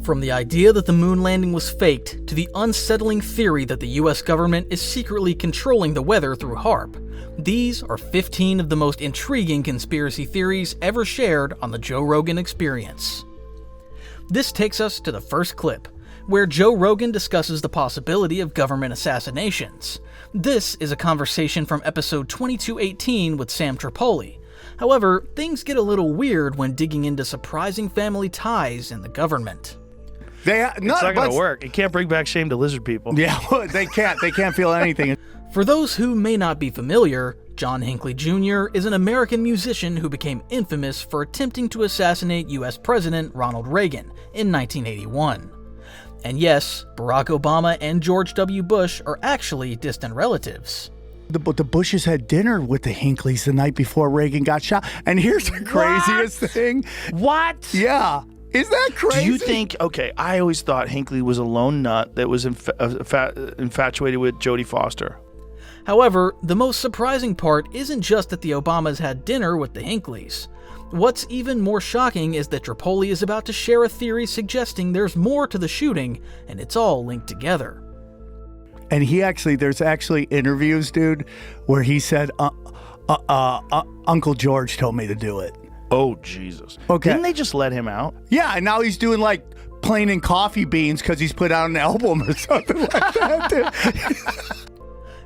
From the idea that the moon landing was faked to the unsettling theory that the US government is secretly controlling the weather through HAARP, these are 15 of the most intriguing conspiracy theories ever shared on the Joe Rogan Experience. This takes us to the first clip, where Joe Rogan discusses the possibility of government assassinations. This is a conversation from episode 2218 with Sam Tripoli. However, things get a little weird when digging into surprising family ties in the government. It's not going to work. You can't bring back shame to lizard people. Yeah, they can't. They can't feel anything. For those who may not be familiar, John Hinckley Jr. is an American musician who became infamous for attempting to assassinate US President Ronald Reagan in 1981. And yes, Barack Obama and George W. Bush are actually distant relatives. The Bushes had dinner with the Hinckleys the night before Reagan got shot. And here's the craziest thing. What? Yeah. Is that crazy? Do you think, okay, I always thought Hinckley was a lone nut that was infatuated with Jodie Foster. However, the most surprising part isn't just that the Obamas had dinner with the Hinkleys. What's even more shocking is that Tripoli is about to share a theory suggesting there's more to the shooting, and it's all linked together. And there's actually interviews, dude, where he said, Uncle George told me to do it. Oh, Jesus. Okay. Didn't they just let him out? Yeah, and now he's doing like plain and coffee beans because he's put out an album or something like that, dude.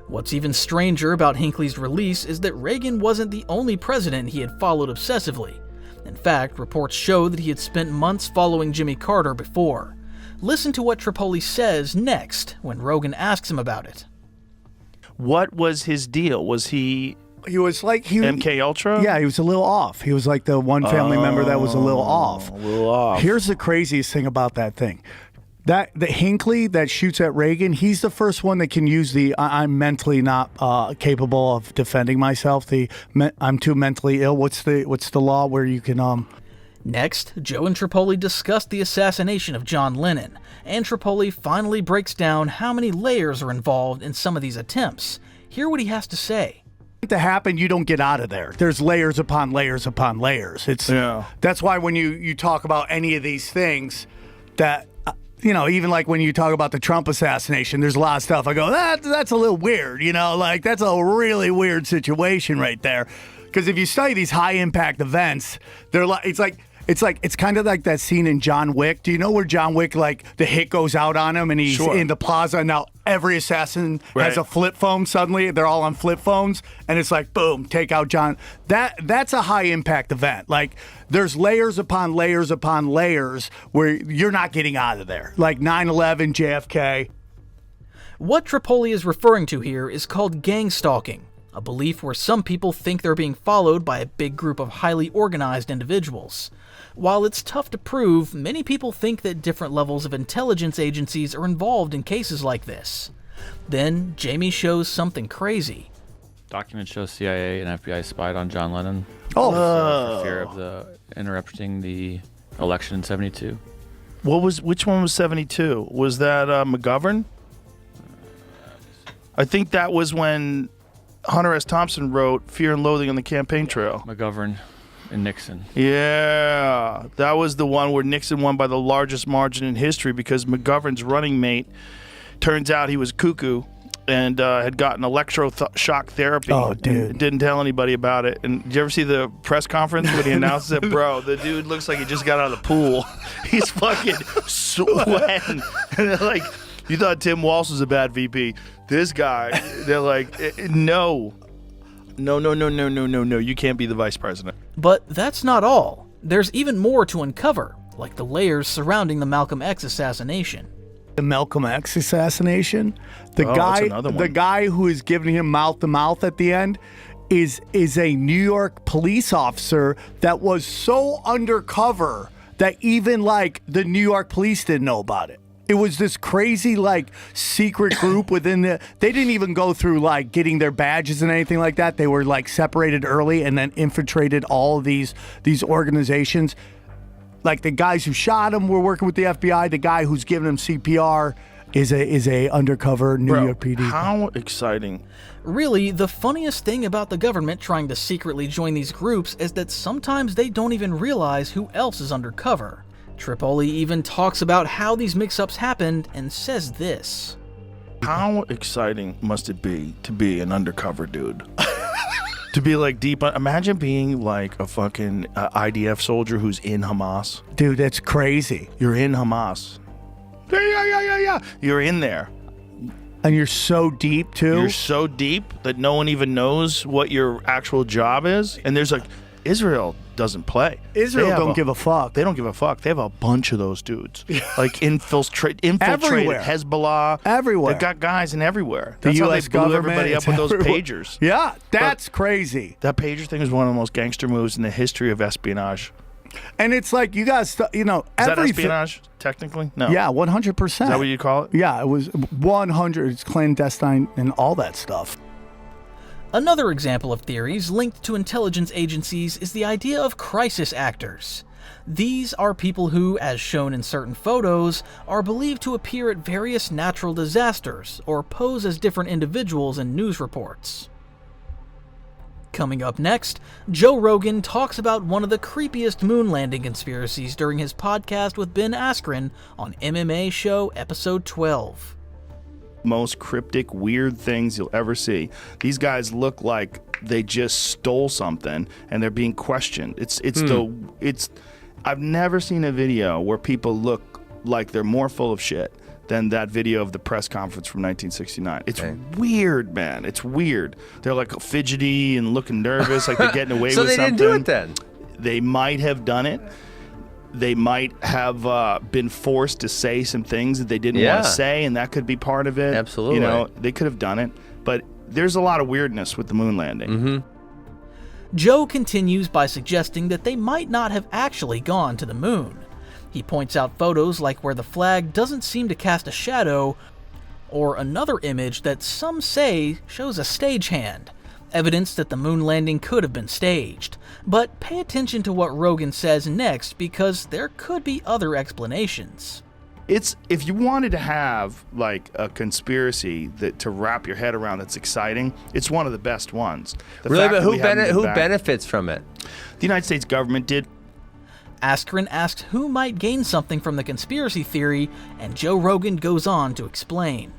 What's even stranger about Hinckley's release is that Reagan wasn't the only president he had followed obsessively. In fact, reports show that he had spent months following Jimmy Carter before. Listen to what Tripoli says next when Rogan asks him about it. What was his deal? Was he was like MK Ultra? Yeah, he was a little off. He was like the one family member that was a little off. A little off. Here's the craziest thing about that thing. The Hinckley that shoots at Reagan, he's the first one that can use the I'm mentally not capable of defending myself. I'm too mentally ill. What's the law where you can Next, Joe and Tripoli discuss the assassination of John Lennon, and Tripoli finally breaks down how many layers are involved in some of these attempts. Hear what he has to say. To happen, you don't get out of there. There's layers upon layers upon layers. That's why when you talk about any of these things that even like when you talk about the Trump assassination, there's a lot of stuff I go, that's a little weird, like that's a really weird situation right there. Because if you study these high impact events, it's kind of like that scene in John Wick. Do you know where John Wick, like the hit goes out on him and he's in the plaza, and now every assassin has a flip phone suddenly. They're all on flip phones, and it's like, boom, take out John. That's a high impact event. Like there's layers upon layers upon layers where you're not getting out of there. Like 9/11, JFK. What Tripoli is referring to here is called gang stalking, a belief where some people think they're being followed by a big group of highly organized individuals. While it's tough to prove, many people think that different levels of intelligence agencies are involved in cases like this. Then, Jamie shows something crazy. Documents show CIA and FBI spied on John Lennon. Oh. For fear of interrupting the election in 72. Which one was 72? Was that McGovern? I think that was when Hunter S. Thompson wrote Fear and Loathing on the Campaign Trail. McGovern and Nixon. Yeah, that was the one where Nixon won by the largest margin in history because McGovern's running mate, turns out he was cuckoo and had gotten electroshock therapy. Oh, dude. And didn't tell anybody about it. And did you ever see the press conference when he announced it? Bro, the dude looks like he just got out of the pool. He's fucking sweating. And they're like, you thought Tim Walsh was a bad VP. This guy, they're like, no. No, you can't be the vice president. But that's not all. There's even more to uncover, like the layers surrounding the Malcolm X assassination. The Malcolm X assassination? The guy who is giving him mouth-to-mouth at the end is a New York police officer that was so undercover that even, like, the New York police didn't know about it. It was this crazy, like, secret group within they didn't even go through, like, getting their badges and anything like that. They were, like, separated early and then infiltrated all of these organizations. Like, the guys who shot him were working with the FBI. The guy who's giving him CPR is a undercover New York PD. How exciting. Really, the funniest thing about the government trying to secretly join these groups is that sometimes they don't even realize who else is undercover. Tripoli even talks about how these mix-ups happened and says this. How exciting must it be to be an undercover dude? To be like deep. Imagine being like a fucking IDF soldier who's in Hamas. Dude, that's crazy. You're in Hamas. Yeah. You're in there. And you're so deep, too. You're so deep that no one even knows what your actual job is. And there's like, Israel doesn't play. Israel don't give a fuck. They don't give a fuck. They have a bunch of those dudes. Like infiltrated Everywhere. Hezbollah. Everywhere. They've got guys in everywhere. The That's how U.S. they blew government, everybody up with those pagers. Yeah, that's crazy. That pager thing is one of the most gangster moves in the history of espionage. And it's like you guys, Is that espionage, technically? No. Yeah, 100%. Is that what you call it? Yeah, it was 100. It's clandestine and all that stuff. Another example of theories linked to intelligence agencies is the idea of crisis actors. These are people who, as shown in certain photos, are believed to appear at various natural disasters or pose as different individuals in news reports. Coming up next, Joe Rogan talks about one of the creepiest moon landing conspiracies during his podcast with Ben Askren on MMA Show Episode 12. Most cryptic, weird things you'll ever see. These guys look like they just stole something and they're being questioned. I've never seen a video where people look like they're more full of shit than that video of the press conference from 1969. It's weird, man. It's weird. They're like fidgety and looking nervous, like they're getting away with something. So they didn't do it then? They might have done it. They might have been forced to say some things that they didn't want to say, and that could be part of it. Absolutely. They could have done it. But there's a lot of weirdness with the moon landing. Mm-hmm. Joe continues by suggesting that they might not have actually gone to the moon. He points out photos like where the flag doesn't seem to cast a shadow, or another image that some say shows a stagehand, evidence that the moon landing could have been staged. But pay attention to what Rogan says next, because there could be other explanations. If you wanted to have like a conspiracy to wrap your head around that's exciting, it's one of the best ones. Really, but who benefits from it? The United States government did. Askren asked who might gain something from the conspiracy theory, and Joe Rogan goes on to explain.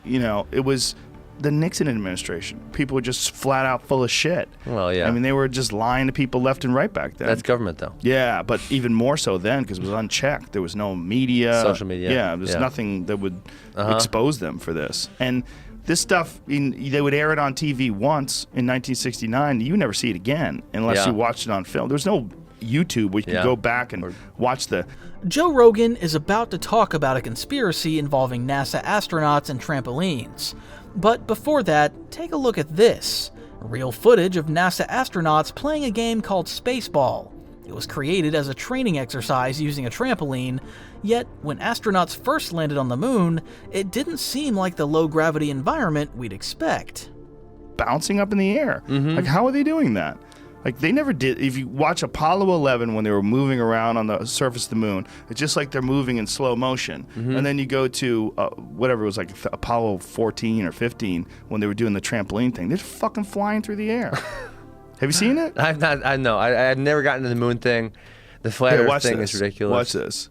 It was the Nixon administration. People were just flat out full of shit. Well, yeah. I mean, they were just lying to people left and right back then. That's government, though. Yeah, but even more so then, because it was unchecked. There was no media. Social media. Yeah, there's nothing that would expose them for this. And this stuff, they would air it on TV once in 1969. You never see it again unless you watched it on film. There's no YouTube where you can go back and watch the... Joe Rogan is about to talk about a conspiracy involving NASA astronauts and trampolines. But before that, take a look at this. Real footage of NASA astronauts playing a game called Spaceball. It was created as a training exercise using a trampoline, yet when astronauts first landed on the moon, it didn't seem like the low-gravity environment we'd expect. Bouncing up in the air. Mm-hmm. Like, how are they doing that? Like, they never did. If you watch Apollo 11 when they were moving around on the surface of the moon, it's just like they're moving in slow motion. Mm-hmm. And then you go to whatever it was, like Apollo 14 or 15 when they were doing the trampoline thing. They're fucking flying through the air. Have you seen it? I've not. I know. I've never gotten to the moon thing. The flat Earth thing is ridiculous. Watch this.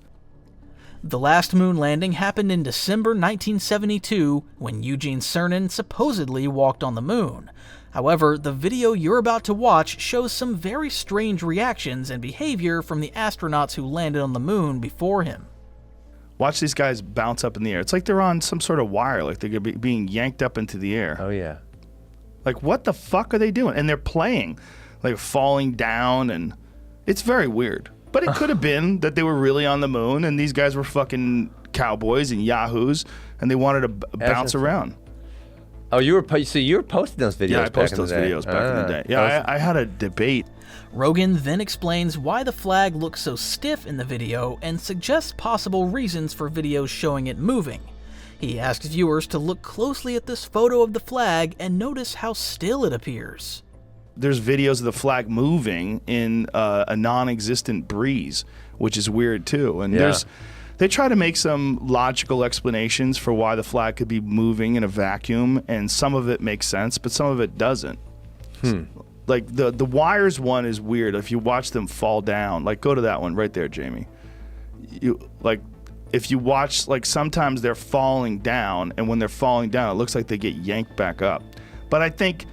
The last moon landing happened in December 1972 when Eugene Cernan supposedly walked on the moon. However, the video you're about to watch shows some very strange reactions and behavior from the astronauts who landed on the moon before him. Watch these guys bounce up in the air. It's like they're on some sort of wire, like they're being yanked up into the air. Oh, yeah. Like, what the fuck are they doing? And they're playing, like falling down, and it's very weird. But it could have been that they were really on the moon, and these guys were fucking cowboys and yahoos, and they wanted to bounce around. Oh, you were posting those videos. Yeah, I posted those videos back in the day. Yeah, I had a debate. Rogan then explains why the flag looks so stiff in the video and suggests possible reasons for videos showing it moving. He asks viewers to look closely at this photo of the flag and notice how still it appears. There's videos of the flag moving in a non-existent breeze, which is weird too. And they try to make some logical explanations for why the flag could be moving in a vacuum, and some of it makes sense, but some of it doesn't. Like the wires one is weird. If you watch them fall down, like go to that one right there, Jamie. if you watch, like, sometimes they're falling down, and when they're falling down, it looks like they get yanked back up. But I think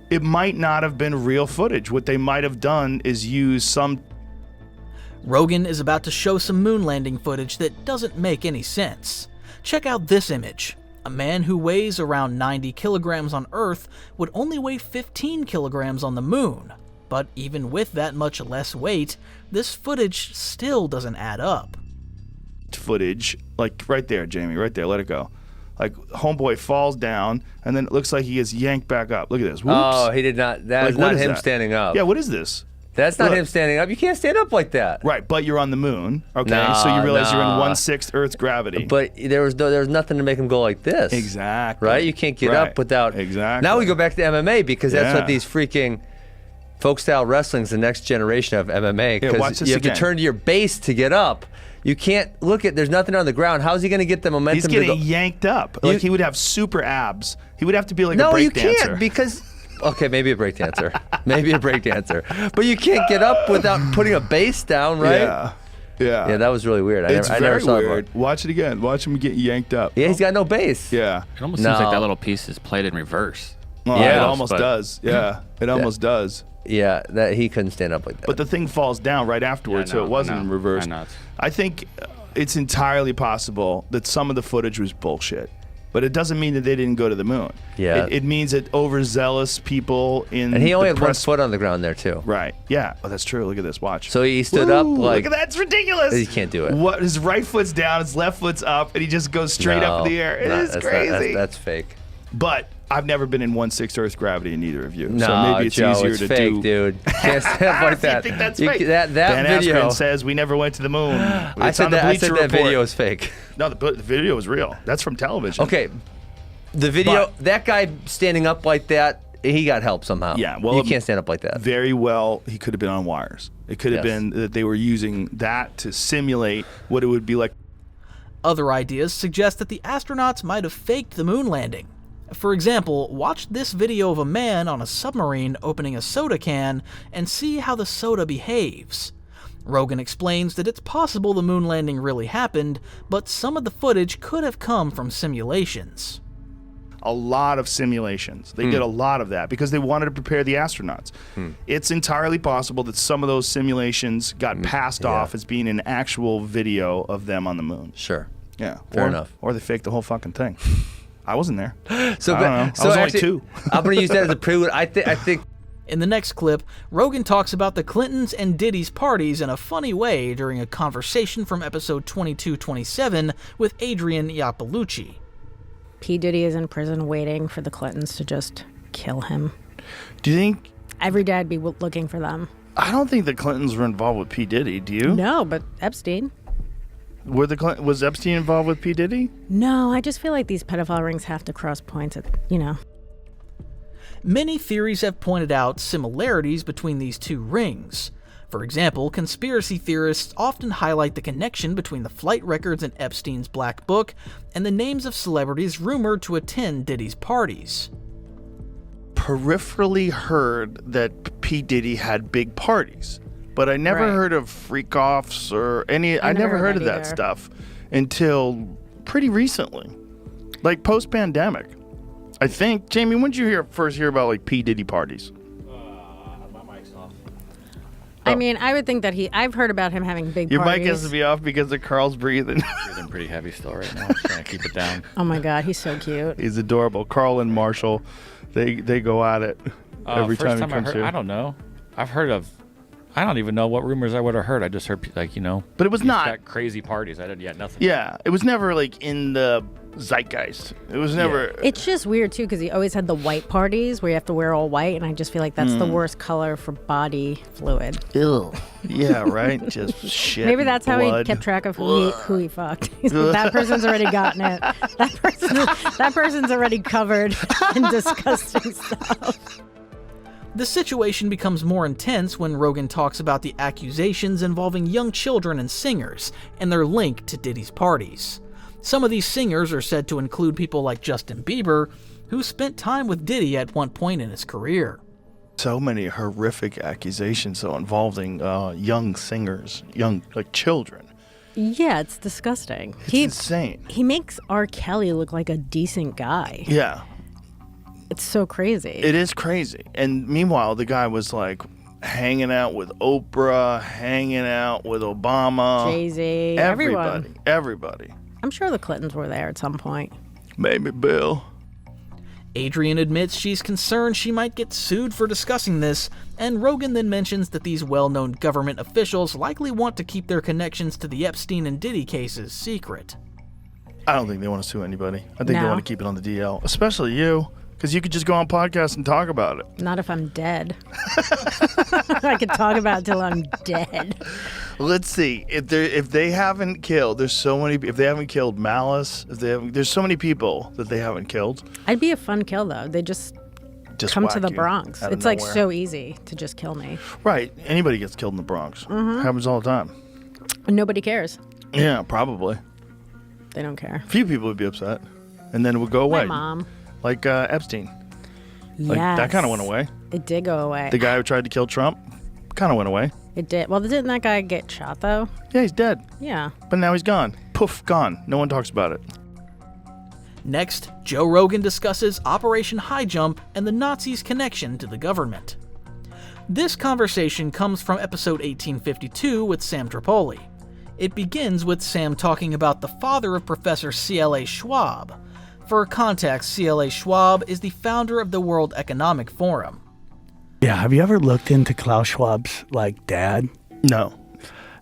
it might not have been real footage. What they might have done is use some... Rogan is about to show some moon landing footage that doesn't make any sense. Check out this image. A man who weighs around 90 kilograms on Earth would only weigh 15 kilograms on the moon. But even with that much less weight, this footage still doesn't add up. Footage, like right there, Jamie, right there, let it go. Like, homeboy falls down, and then it looks like he gets yanked back up. Look at this. Whoops. Oh, he did not. That's not him standing up. Yeah, what is this? That's not him standing up. You can't stand up like that. Right, but you're on the moon. Okay, so you realize you're in 1/6 Earth's gravity. But there was nothing to make him go like this. Exactly. Right? You can't get up without. Exactly. Now we go back to MMA because that's what these freaking folk style wrestling's the next generation of MMA. Because you have to turn to your base to get up. You can't look at. There's nothing on the ground. How's he going to get the momentum? He's getting yanked up. Like, he would have super abs. He would have to be like a breakdancer. No, you can't because. Okay, maybe a breakdancer. Maybe a breakdancer. But you can't get up without putting a base down, right? Yeah. Yeah, that was really weird. I never saw weird. Watch it again. Watch him get yanked up. Yeah, he's got no base. Yeah. It almost seems like that little piece is played in reverse. Oh, yeah, it almost does. Yeah, it almost does. Yeah, that he couldn't stand up like that. But the thing falls down right afterwards, so it wasn't in reverse. I think it's entirely possible that some of the footage was bullshit. But it doesn't mean that they didn't go to the moon. Yeah. It means that overzealous people in And he only had one foot on the ground there, too. Right. Yeah. Oh, that's true. Look at this. Watch. So he stood up like... Look at that. It's ridiculous. He can't do it. What? His right foot's down, his left foot's up, and he just goes straight up in the air. It is crazy. That's fake. But I've never been in 1/6 Earth gravity in either of you. No, so maybe it's Joe, easier it's to fake, do. Dude. Can't stand up like that. You think that's fake? That Ben video Askren says we never went to the moon. I said that video is fake. No, the video is real. That's from television. Okay. The video, that guy standing up like that, he got help somehow. Yeah, well, you can't stand up like that. Very well, he could have been on wires. It could have been that they were using that to simulate what it would be like. Other ideas suggest that the astronauts might have faked the moon landing. For example, watch this video of a man on a submarine opening a soda can and see how the soda behaves. Rogan explains that it's possible the moon landing really happened, but some of the footage could have come from simulations. A lot of simulations. They did a lot of that because they wanted to prepare the astronauts. It's entirely possible that some of those simulations got passed off as being an actual video of them on the moon. Sure. Yeah. Fair enough. Or they faked the whole fucking thing. I wasn't there. So, I don't know. I was only 2. I'm going to use that as a prelude. I think. In the next clip, Rogan talks about the Clintons and Diddy's parties in a funny way during a conversation from episode 2227 with Adrian Iapalucci. P. Diddy is in prison waiting for the Clintons to just kill him. Do you think... Every day I'd be looking for them. I don't think the Clintons were involved with P. Diddy, do you? No, but Epstein. Was Epstein involved with P. Diddy? No, I just feel like these pedophile rings have to cross points at, Many theories have pointed out similarities between these two rings. For example, conspiracy theorists often highlight the connection between the flight records in Epstein's Black Book and the names of celebrities rumored to attend Diddy's parties. Peripherally heard that P. Diddy had big parties, but I never heard of freak-offs or any... I never heard of that stuff until pretty recently, like post-pandemic. I think, Jamie, when did you first hear about like P. Diddy parties? I mean, I would think that I've heard about him having big Your parties. mic has to be off because of Carl's breathing. Breathing pretty heavy still right now. I'm trying to keep it down. Oh my God, he's so cute. He's adorable. Carl and Marshall, they go at it every time he comes here. I don't know. I've heard of... I don't even know what rumors I would have heard. I just heard, But it was not... got crazy parties. I didn't... Yeah, nothing. Yeah, it was never, like, in the zeitgeist. It was never... Yeah. It's just weird, too, because he always had the white parties where you have to wear all white, and I just feel like that's the worst color for body fluid. Ew. Yeah, right? Just shit. Maybe that's how blood. he kept track of who he fucked. He's like, that person's already gotten it. That person's already covered in disgusting stuff. The situation becomes more intense when Rogan talks about the accusations involving young children and singers and their link to Diddy's parties. Some of these singers are said to include people like Justin Bieber, who spent time with Diddy at one point in his career. So many horrific accusations involving young singers, young children. Yeah, it's disgusting. It's insane. He makes R. Kelly look like a decent guy. Yeah. It's so crazy. It is crazy. And meanwhile, the guy was like hanging out with Oprah, hanging out with Obama. Jay-Z. Everybody. I'm sure the Clintons were there at some point. Maybe Bill. Adrian admits she's concerned she might get sued for discussing this, and Rogan then mentions that these well-known government officials likely want to keep their connections to the Epstein and Diddy cases secret. I don't think they want to sue anybody. I think they want to keep it on the DL, especially you, because you could just go on podcasts and talk about it. Not if I'm dead. I could talk about it till I'm dead. Let's see. If they haven't killed, there's so many. If they haven't killed Malice, there's so many people that they haven't killed. I'd be a fun kill though. They just come to the Bronx. It's like so easy to just kill me. Right. Anybody gets killed in the Bronx. Happens all the time. And nobody cares. Yeah, probably. They don't care. A few people would be upset, and then it would go away. My mom. Like Epstein. Like, yes. that kind of went away. It did go away. The guy who tried to kill Trump kind of went away. It did. Well, didn't that guy get shot, though? Yeah, he's dead. Yeah. But now he's gone. Poof, gone. No one talks about it. Next, Joe Rogan discusses Operation High Jump and the Nazis' connection to the government. This conversation comes from episode 1852 with Sam Tripoli. It begins with Sam talking about the father of Professor C.L.A. Schwab. For context, C.L.A. Schwab is the founder of the World Economic Forum. Yeah, have you ever looked into Klaus Schwab's, dad? No.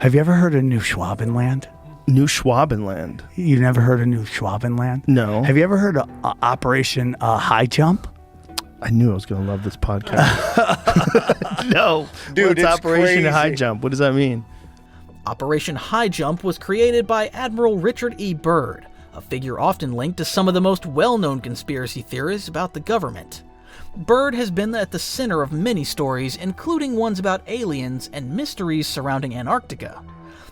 Have you ever heard of New Schwabenland? New Schwabenland? You never heard of New Schwabenland? No. Have you ever heard of Operation High Jump? I knew I was going to love this podcast. No. Dude, What's Operation crazy. High Jump? What does that mean? Operation High Jump was created by Admiral Richard E. Byrd, a figure often linked to some of the most well-known conspiracy theories about the government. Byrd has been at the center of many stories, including ones about aliens and mysteries surrounding Antarctica.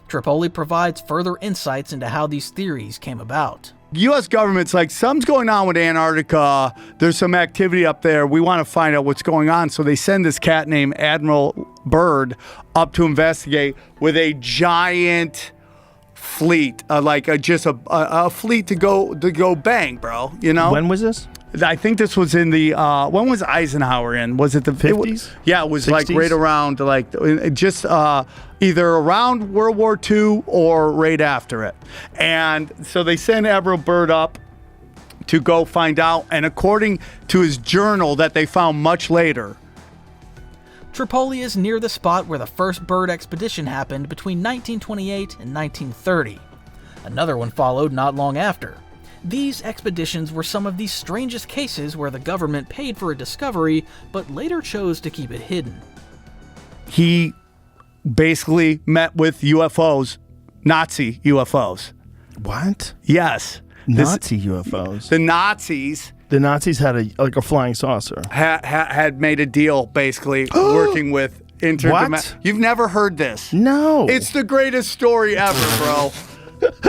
Tripoli provides further insights into how these theories came about. The U.S. government's like, something's going on with Antarctica. There's some activity up there. We want to find out what's going on. So they send this cat named Admiral Byrd up to investigate with a giant fleet, just a fleet to go bang, bro. You know? When was this? I think this was in the when was Eisenhower in? Was it the 50s? Yeah, it was 60s? Right around just either around World War II or right after it. And so they sent Admiral Byrd up to go find out, and according to his journal that they found much later, Tripoli is near the spot where the first Byrd expedition happened between 1928 and 1930. Another one followed not long after. These expeditions were some of the strangest cases where the government paid for a discovery, but later chose to keep it hidden. He basically met with UFOs, Nazi UFOs. What? Yes. Nazi UFOs? The Nazis... The Nazis had a flying saucer. Had made a deal, basically, working with What? You've never heard this? No. It's the greatest story ever, bro.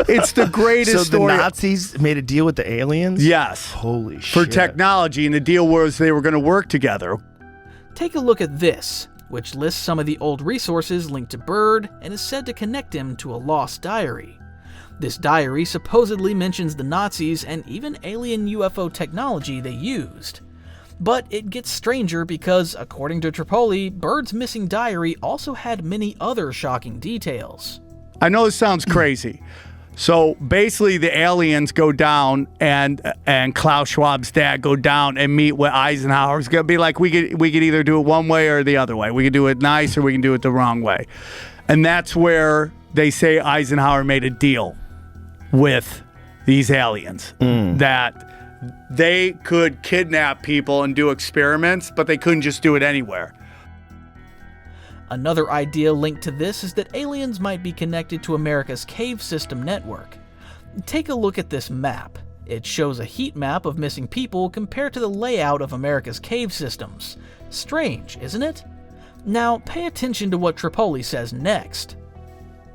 It's the greatest story. story. So the Nazis made a deal with the aliens? Yes. Holy shit. For technology, and the deal was they were going to work together. Take a look at this, which lists some of the old resources linked to Byrd and is said to connect him to a lost diary. This diary supposedly mentions the Nazis and even alien UFO technology they used. But it gets stranger because, according to Tripoli, Byrd's missing diary also had many other shocking details. I know this sounds crazy. So basically the aliens go down and Klaus Schwab's dad go down and meet with Eisenhower. It's going to be like we could either do it one way or the other way. We could do it nice or we can do it the wrong way. And that's where they say Eisenhower made a deal with these aliens that they could kidnap people and do experiments, but they couldn't just do it anywhere. Another idea linked to this is that aliens might be connected to America's cave system network. Take a look at this map. It shows a heat map of missing people compared to the layout of America's cave systems. Strange, isn't it? Now, pay attention to what Tripoli says next.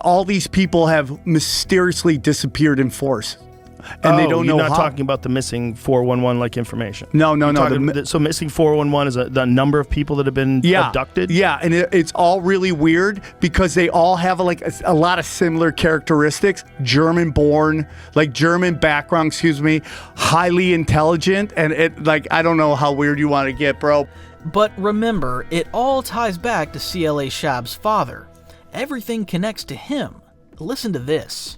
All these people have mysteriously disappeared in force. and they don't know you're not how. talking about the missing 411 like information. No. So missing 411 is the number of people that have been abducted? Yeah, and it's all really weird because they all have a lot of similar characteristics. German-born, like German background, highly intelligent, and I don't know how weird you want to get, bro. But remember, it all ties back to CLA Shab's father. Everything connects to him. Listen to this.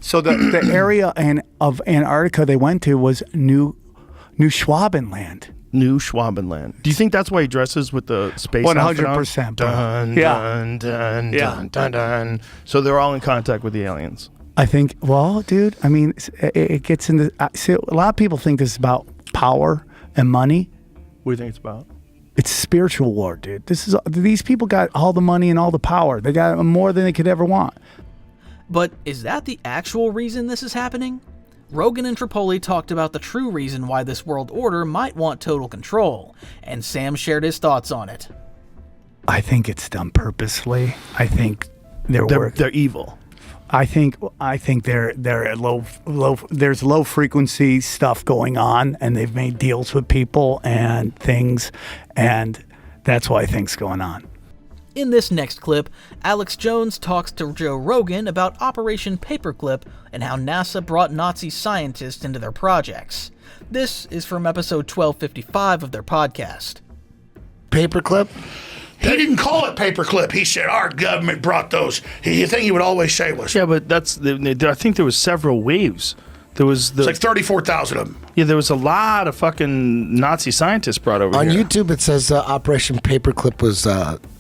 So the area of Antarctica they went to was New Schwabenland. New Schwabenland. Do you think that's why he dresses with the space 100%. Dun, dun, dun, dun, dun, dun. So they're all in contact with the aliens. I think, well, dude, I mean, it gets into... See, a lot of people think this is about power and money. What do you think it's about? It's spiritual war, dude. These people got all the money and all the power. They got more than they could ever want. But is that the actual reason this is happening? Rogan and Tripoli talked about the true reason why this world order might want total control, and Sam shared his thoughts on it. I think it's done purposely. I think they're evil. I think they're at low. There's low frequency stuff going on, and they've made deals with people and things, and that's why things going on. In this next clip, Alex Jones talks to Joe Rogan about Operation Paperclip and how NASA brought Nazi scientists into their projects. This is from episode 1255 of their podcast. Paperclip? He didn't call it paperclip. He said our government brought those. The thing he would always say was... Yeah, but I think there was several waves. It's like 34,000 of them. Yeah, there was a lot of fucking Nazi scientists brought over on here. On YouTube, it says Operation Paperclip was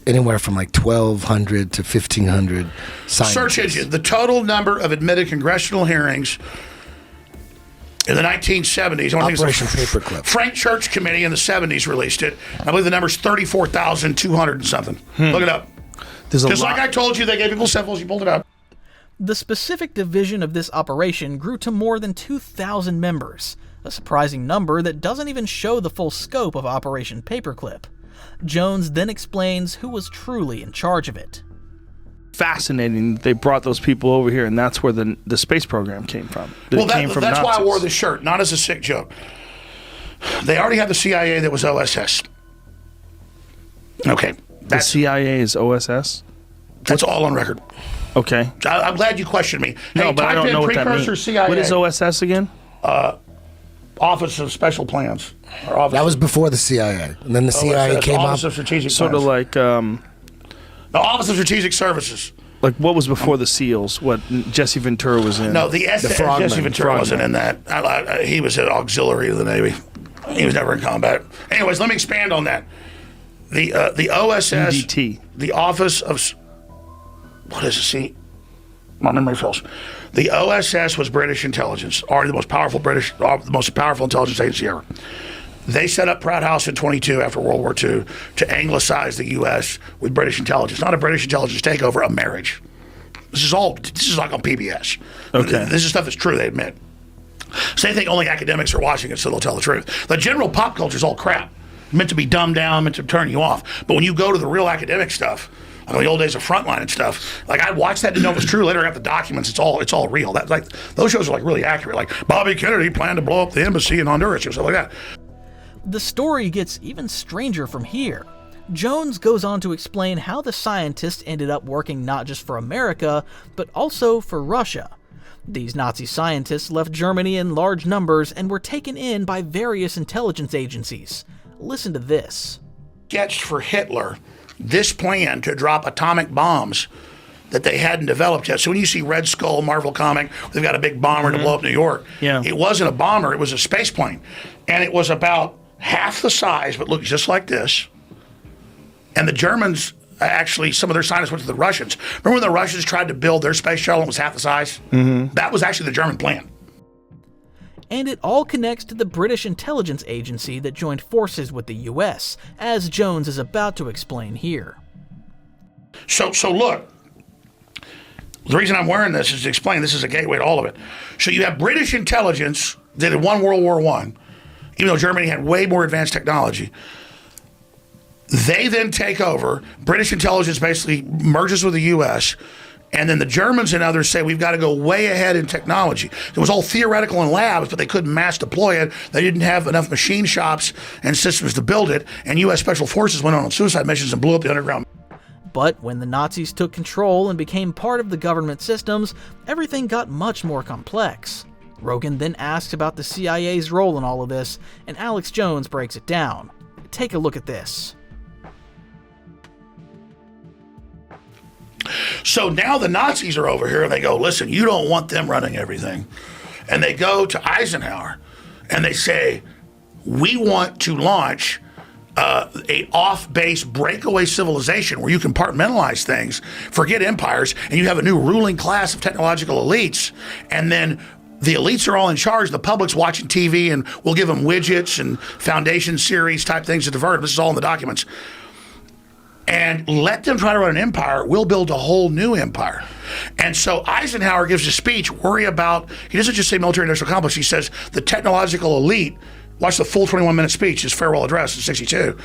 anywhere from like 1,200 to 1,500 scientists. Search engine. The total number of admitted congressional hearings in the 1970s. Operation Paperclip. Frank Church Committee in the 70s released it. I believe the number's 34,200 and something. Look it up. Just like I told you, they gave people symbols. You pulled it up. The specific division of this operation grew to more than 2,000 members, a surprising number that doesn't even show the full scope of Operation Paperclip. Jones then explains who was truly in charge of it. Fascinating. They brought those people over here, and that's where the space program came from. That's why I wore this shirt, not as a sick joke. They already had the CIA that was OSS. Okay. The CIA is OSS? That's all on record. Okay. I'm glad you questioned me. No, hey, but I don't know what that means. CIA. What is OSS again? Office of Special Plans. That was before the CIA. And then the CIA came up. Office of Strategic Sort Plans. of like... the Office of Strategic Services. Like what was before the SEALs? What Jesse Ventura was in? No, the Jesse Ventura wasn't in that. He was an auxiliary of the Navy. He was never in combat. Anyways, let me expand on that. The OSS... UDT. The Office of... What is it? See? My memory fails. The OSS was British intelligence, already the most powerful intelligence agency ever. They set up Pratt House in 22 after World War II to anglicize the U.S. with British intelligence. Not a British intelligence takeover, a marriage. This is like on PBS. Okay. This is stuff that's true, they admit. So they think only academics are watching it, so they'll tell the truth. The general pop culture is all crap. Meant to be dumbed down, meant to turn you off. But when you go to the real academic stuff, like the old days of Frontline and stuff, like I'd watch that, didn't know it was true. Later I got the documents, it's all real. That's like those shows are like really accurate. Like Bobby Kennedy planned to blow up the embassy in Honduras or stuff like that. The story gets even stranger from here. Jones goes on to explain how the scientists ended up working not just for America, but also for Russia. These Nazi scientists left Germany in large numbers and were taken in by various intelligence agencies. Listen to this. Sketched for Hitler this plan to drop atomic bombs that they hadn't developed yet. So when you see Red Skull, Marvel comic, they've got a big bomber to blow up New York. Yeah. It wasn't a bomber, it was a space plane. And it was about half the size, but looked just like this. And the Germans, actually, some of their scientists went to the Russians. Remember when the Russians tried to build their space shuttle and it was half the size? Mm-hmm. That was actually the German plan. And it all connects to the British intelligence agency that joined forces with the US, as Jones is about to explain here. So look, the reason I'm wearing this is to explain this is a gateway to all of it. So you have British intelligence that had won World War I, even though Germany had way more advanced technology. They then take over. British intelligence basically merges with the U.S., And then the Germans and others say we've got to go way ahead in technology. It was all theoretical in labs, but they couldn't mass deploy it. They didn't have enough machine shops and systems to build it. And U.S. Special Forces went on suicide missions and blew up the underground. But when the Nazis took control and became part of the government systems, everything got much more complex. Rogan then asks about the CIA's role in all of this, and Alex Jones breaks it down. Take a look at this. So now the Nazis are over here and they go, listen, you don't want them running everything. And they go to Eisenhower and they say, we want to launch a off-base breakaway civilization where you compartmentalize things, forget empires, and you have a new ruling class of technological elites. And then the elites are all in charge. The public's watching TV, and we'll give them widgets and foundation series type things to divert them. This is all in the documents. And let them try to run an empire. We'll build a whole new empire. And so Eisenhower gives a speech, he doesn't just say military-industrial complex. He says the technological elite. Watch the full 21-minute speech, his farewell address in 62.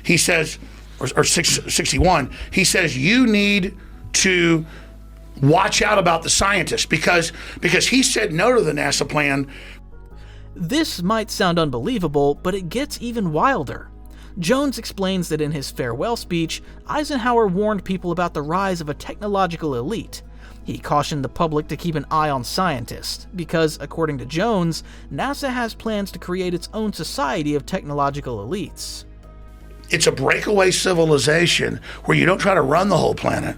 He says, or 61, he says, you need to watch out about the scientists because he said no to the NASA plan. This might sound unbelievable, but it gets even wilder. Jones explains that in his farewell speech, Eisenhower warned people about the rise of a technological elite. He cautioned the public to keep an eye on scientists, because, according to Jones, NASA has plans to create its own society of technological elites. It's a breakaway civilization where you don't try to run the whole planet.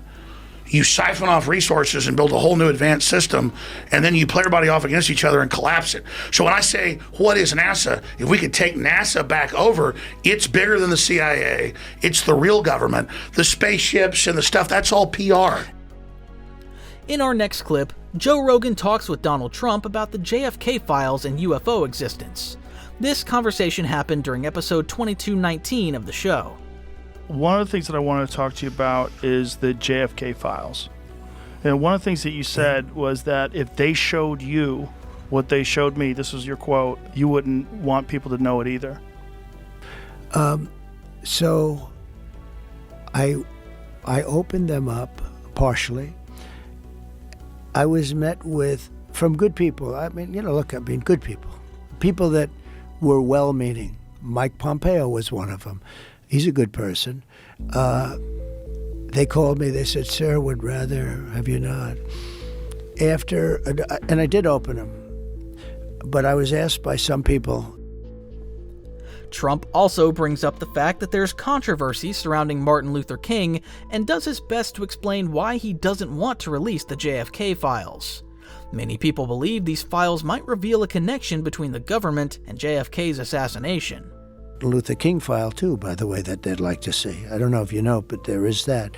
You siphon off resources and build a whole new advanced system, and then you play everybody off against each other and collapse it. So when I say, what is NASA? If we could take NASA back over, it's bigger than the CIA. It's the real government. The spaceships and the stuff, that's all PR. In our next clip, Joe Rogan talks with Donald Trump about the JFK files and UFO existence. This conversation happened during episode 2219 of the show. One of the things that I want to talk to you about is the JFK files. And one of the things that you said was that if they showed you what they showed me, this was your quote, you wouldn't want people to know it either. So I opened them up partially. I was met from good people. I mean, good people. People that were well-meaning. Mike Pompeo was one of them. He's a good person. They called me. They said, sir, would rather have you not. And I did open them. But I was asked by some people. Trump also brings up the fact that there's controversy surrounding Martin Luther King and does his best to explain why he doesn't want to release the JFK files. Many people believe these files might reveal a connection between the government and JFK's assassination. The Luther King file, too, by the way, that they'd like to see. I don't know if you know, but there is that.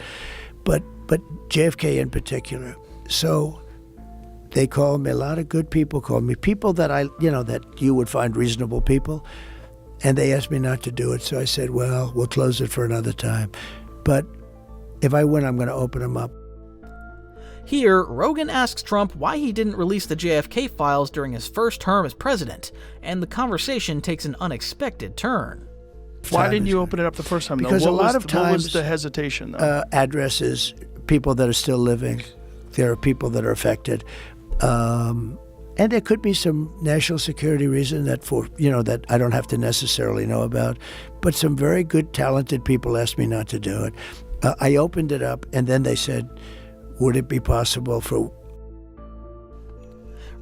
But JFK in particular. So they called me, a lot of good people called me, people that that you would find reasonable people. And they asked me not to do it, so I said, well, we'll close it for another time. But if I win, I'm going to open them up. Here, Rogan asks Trump why he didn't release the JFK files during his first term as president, and the conversation takes an unexpected turn. Why didn't you open it up the first time, though? Because a lot of times, what was the hesitation, though? Addresses, people that are still living. There are people that are affected. And there could be some national security reason that I don't have to necessarily know about. But some very good, talented people asked me not to do it. I opened it up, and then they said, would it be possible for...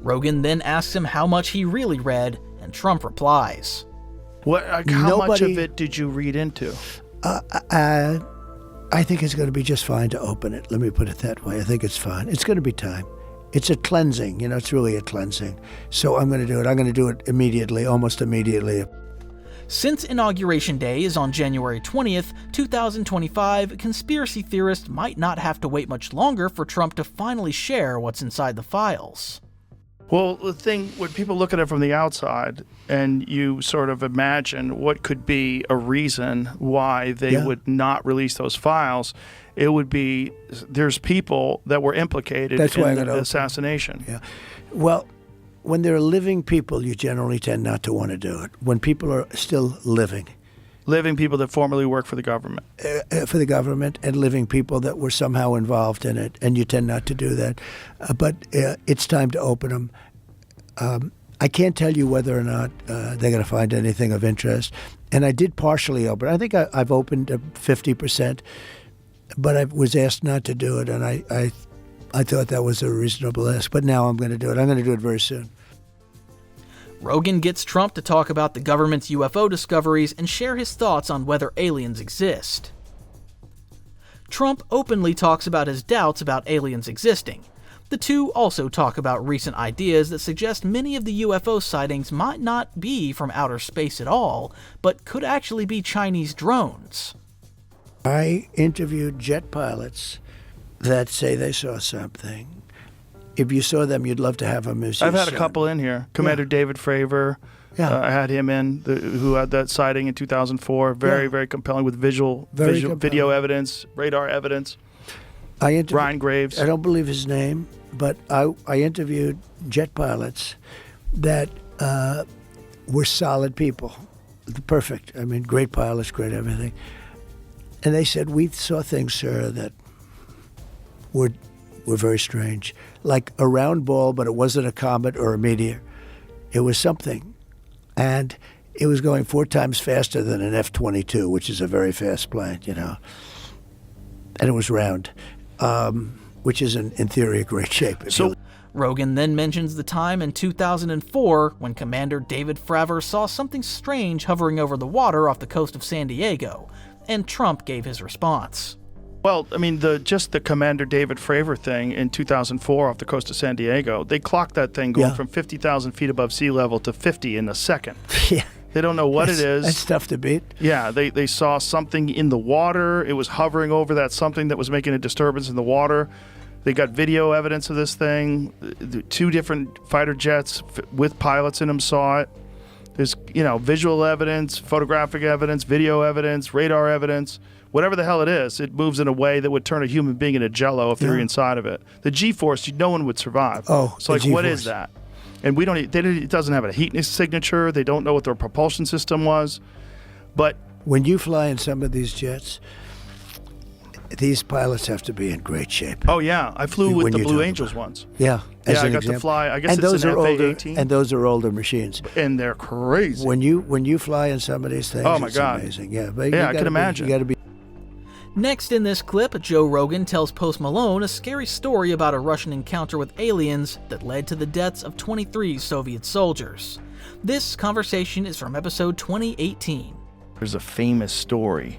Rogan then asks him how much he really read, and Trump replies. How much of it did you read into? I think it's going to be just fine to open it. Let me put it that way. I think it's fine. It's going to be time. It's a cleansing, it's really a cleansing. So I'm going to do it. I'm going to do it immediately, almost immediately. Since Inauguration Day is on January 20th, 2025, conspiracy theorists might not have to wait much longer for Trump to finally share what's inside the files. Well, the thing, when people look at it from the outside and you sort of imagine what could be a reason why they would not release those files, it would be there's people that were implicated in the assassination. Yeah. Well, when there are living people, you generally tend not to want to do it. When people are still living, Living people that formerly worked for the government. For the government, and living people that were somehow involved in it, and you tend not to do that. But it's time to open them. I can't tell you whether or not they're going to find anything of interest. And I did partially open. I think I've opened 50%, but I was asked not to do it, and I thought that was a reasonable ask. But now I'm going to do it. I'm going to do it very soon. Rogan gets Trump to talk about the government's UFO discoveries and share his thoughts on whether aliens exist. Trump openly talks about his doubts about aliens existing. The two also talk about recent ideas that suggest many of the UFO sightings might not be from outer space at all, but could actually be Chinese drones. I interviewed jet pilots that say they saw something. If you saw them, you'd love to have them as I've had a couple in here. Commander David Fravor, I had him in, who had that sighting in 2004. Very compelling with video evidence, radar evidence. Ryan Graves. I don't believe his name, but I interviewed jet pilots that were solid people. Perfect. I mean, great pilots, great everything. And they said, we saw things, sir, that were very strange. Like a round ball, but it wasn't a comet or a meteor. It was something. And it was going 4 times faster than an F-22, which is a very fast plane, you know. And it was round, which is, in theory, a great shape. Rogan then mentions the time in 2004 when Commander David Fravor saw something strange hovering over the water off the coast of San Diego, and Trump gave his response. Well, I mean, just the Commander David Fravor thing in 2004 off the coast of San Diego, they clocked that thing going from 50,000 feet above sea level to 50 in a second. Yeah. They don't know what it is. That's tough to beat. Yeah, they saw something in the water. It was hovering over that something that was making a disturbance in the water. They got video evidence of this thing. 2 different fighter jets with pilots in them saw it. There's, visual evidence, photographic evidence, video evidence, radar evidence. Whatever the hell it is, it moves in a way that would turn a human being into jello if they're inside of it. The G-force, no one would survive. Oh, so what is that? And it doesn't have a heat signature. They don't know what their propulsion system was. But when you fly in some of these jets, these pilots have to be in great shape. Oh yeah, I flew with the Blue Angels once. Yeah, I got to fly. I guess it's an FA-18. And those are older machines. And they're crazy. When you fly in some of these things, oh my God, amazing. Yeah, but I can imagine. You got to be. Next in this clip, Joe Rogan tells Post Malone a scary story about a Russian encounter with aliens that led to the deaths of 23 Soviet soldiers. This conversation is from episode 2018. There's a famous story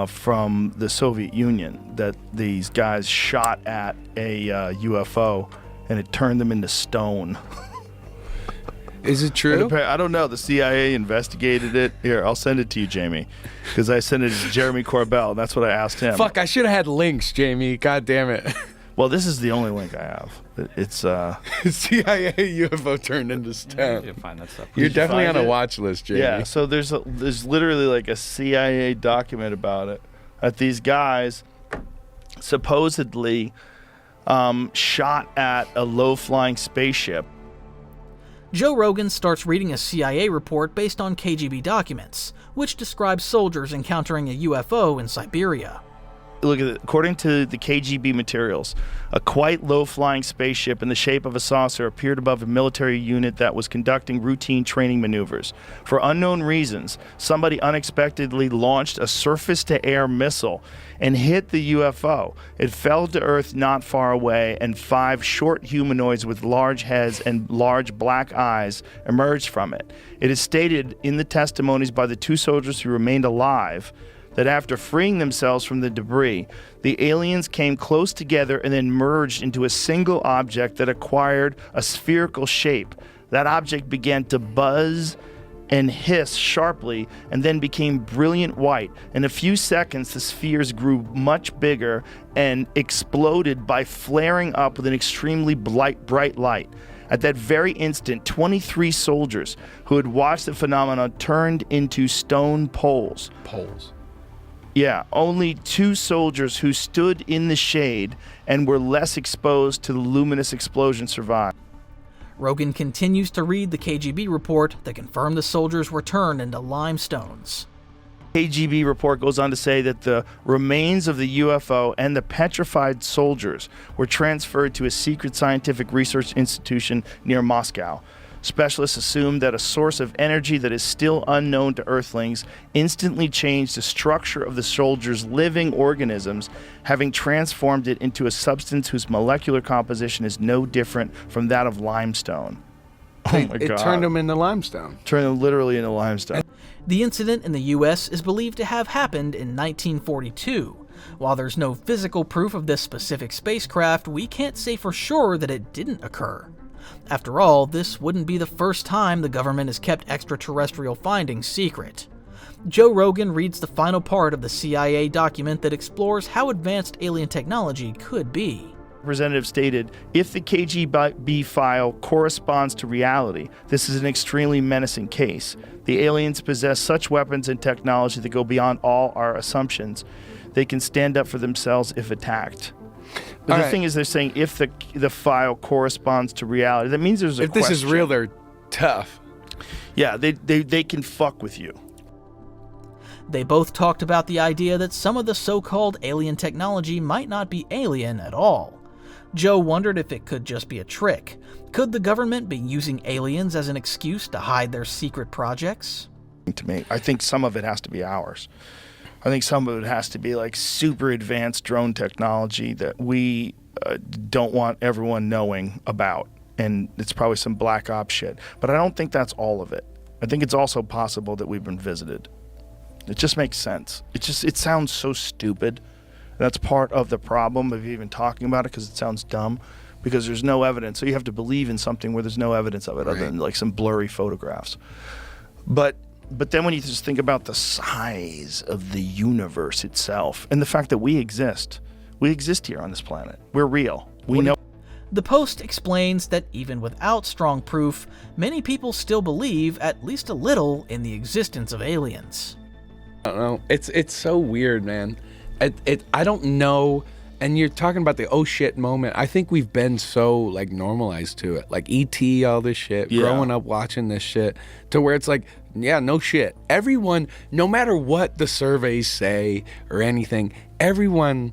from the Soviet Union that these guys shot at a UFO and it turned them into stone. Is it true? I don't know. The CIA investigated it. Here, I'll send it to you, Jamie, because I sent it to Jeremy Corbell. That's what I asked him. Fuck, I should have had links, Jamie. God damn it. Well, this is the only link I have. It's CIA UFO turned into stone. You find that stuff. You're definitely on a watch list, Jamie. Yeah. So there's literally like a CIA document about it. That these guys supposedly shot at a low-flying spaceship. Joe Rogan starts reading a CIA report based on KGB documents, which describes soldiers encountering a UFO in Siberia. Look at it. According to the KGB materials, a quite low-flying spaceship in the shape of a saucer appeared above a military unit that was conducting routine training maneuvers. For unknown reasons, somebody unexpectedly launched a surface-to-air missile and hit the UFO. It fell to Earth not far away, and 5 short humanoids with large heads and large black eyes emerged from it. It is stated in the testimonies by the 2 soldiers who remained alive that after freeing themselves from the debris, the aliens came close together and then merged into a single object that acquired a spherical shape. That object began to buzz and hiss sharply and then became brilliant white. In a few seconds, the spheres grew much bigger and exploded by flaring up with an extremely bright light. At that very instant, 23 soldiers who had watched the phenomenon turned into stone poles. Poles. Yeah, only 2 soldiers who stood in the shade and were less exposed to the luminous explosion survived. Rogan continues to read the KGB report that confirmed the soldiers were turned into limestones. KGB report goes on to say that the remains of the UFO and the petrified soldiers were transferred to a secret scientific research institution near Moscow. Specialists assume that a source of energy that is still unknown to Earthlings instantly changed the structure of the soldiers' living organisms, having transformed it into a substance whose molecular composition is no different from that of limestone. Oh my God. It turned them into limestone. Turned them literally into limestone. The incident in the U.S. is believed to have happened in 1942. While there's no physical proof of this specific spacecraft, we can't say for sure that it didn't occur. After all, this wouldn't be the first time the government has kept extraterrestrial findings secret. Joe Rogan reads the final part of the CIA document that explores how advanced alien technology could be. Representative stated, if the KGB file corresponds to reality, this is an extremely menacing case. The aliens possess such weapons and technology that go beyond all our assumptions. They can stand up for themselves if attacked. But the thing is, they're saying if the file corresponds to reality, that means there's a question. If this is real, they're tough. Yeah, they can fuck with you. They both talked about the idea that some of the so-called alien technology might not be alien at all. Joe wondered if it could just be a trick. Could the government be using aliens as an excuse to hide their secret projects? To me, I think some of it has to be ours. I think some of it has to be like super advanced drone technology that we don't want everyone knowing about. And it's probably some black ops shit. But I don't think that's all of it. I think it's also possible that we've been visited. It just makes sense. It sounds so stupid. That's part of the problem of even talking about it, because it sounds dumb, because there's no evidence. So you have to believe in something where there's no evidence of it other than like some blurry photographs. But then when you just think about the size of the universe itself and the fact that we exist here on this planet. We're real. We know. The Post explains that even without strong proof, many people still believe at least a little in the existence of aliens. I don't know. It's so weird, man. I don't know. And you're talking about the oh shit moment. I think we've been so like normalized to it, like E.T., all this shit, growing up watching this shit, to where it's like, yeah, no shit. Everyone, no matter what the surveys say or anything, everyone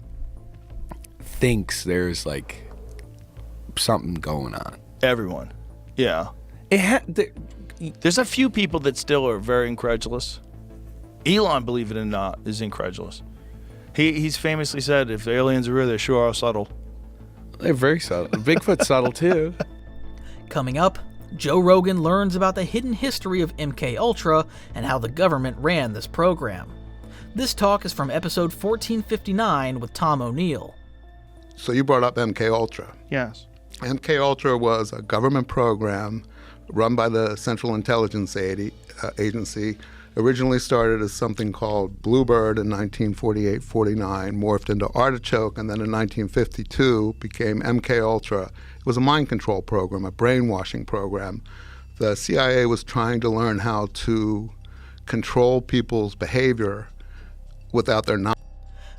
thinks there's like something going on. Everyone, yeah. There's a few people that still are very incredulous. Elon, believe it or not, is incredulous. He's famously said, if the aliens are real, they sure are subtle. They're very subtle. Bigfoot's subtle too. Coming up, Joe Rogan learns about the hidden history of MKUltra and how the government ran this program. This talk is from episode 1459 with Tom O'Neill. So you brought up MKUltra. Yes. MKUltra was a government program run by the Central Intelligence Agency. Originally started as something called Bluebird in 1948-49, morphed into Artichoke, and then in 1952 became MKUltra. It was a mind control program, a brainwashing program. The CIA was trying to learn how to control people's behavior without their knowledge.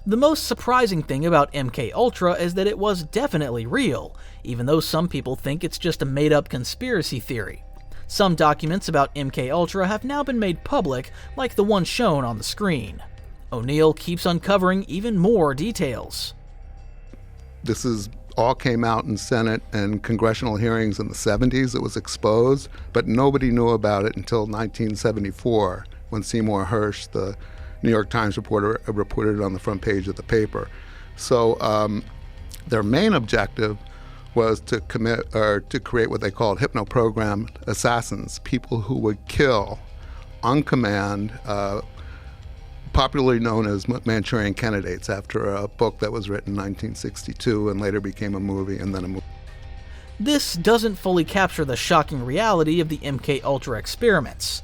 The most surprising thing about MKUltra is that it was definitely real, even though some people think it's just a made-up conspiracy theory. Some documents about MKUltra have now been made public, like the one shown on the screen. O'Neill keeps uncovering even more details. This all came out in Senate and congressional hearings in the 70s. It was exposed, but nobody knew about it until 1974, when Seymour Hersh, the New York Times reporter, reported it on the front page of the paper. So their main objective was to create what they called hypno-programmed assassins, people who would kill on command, popularly known as Manchurian candidates, after a book that was written in 1962 and later became a movie and then a movie. This doesn't fully capture the shocking reality of the MKUltra experiments.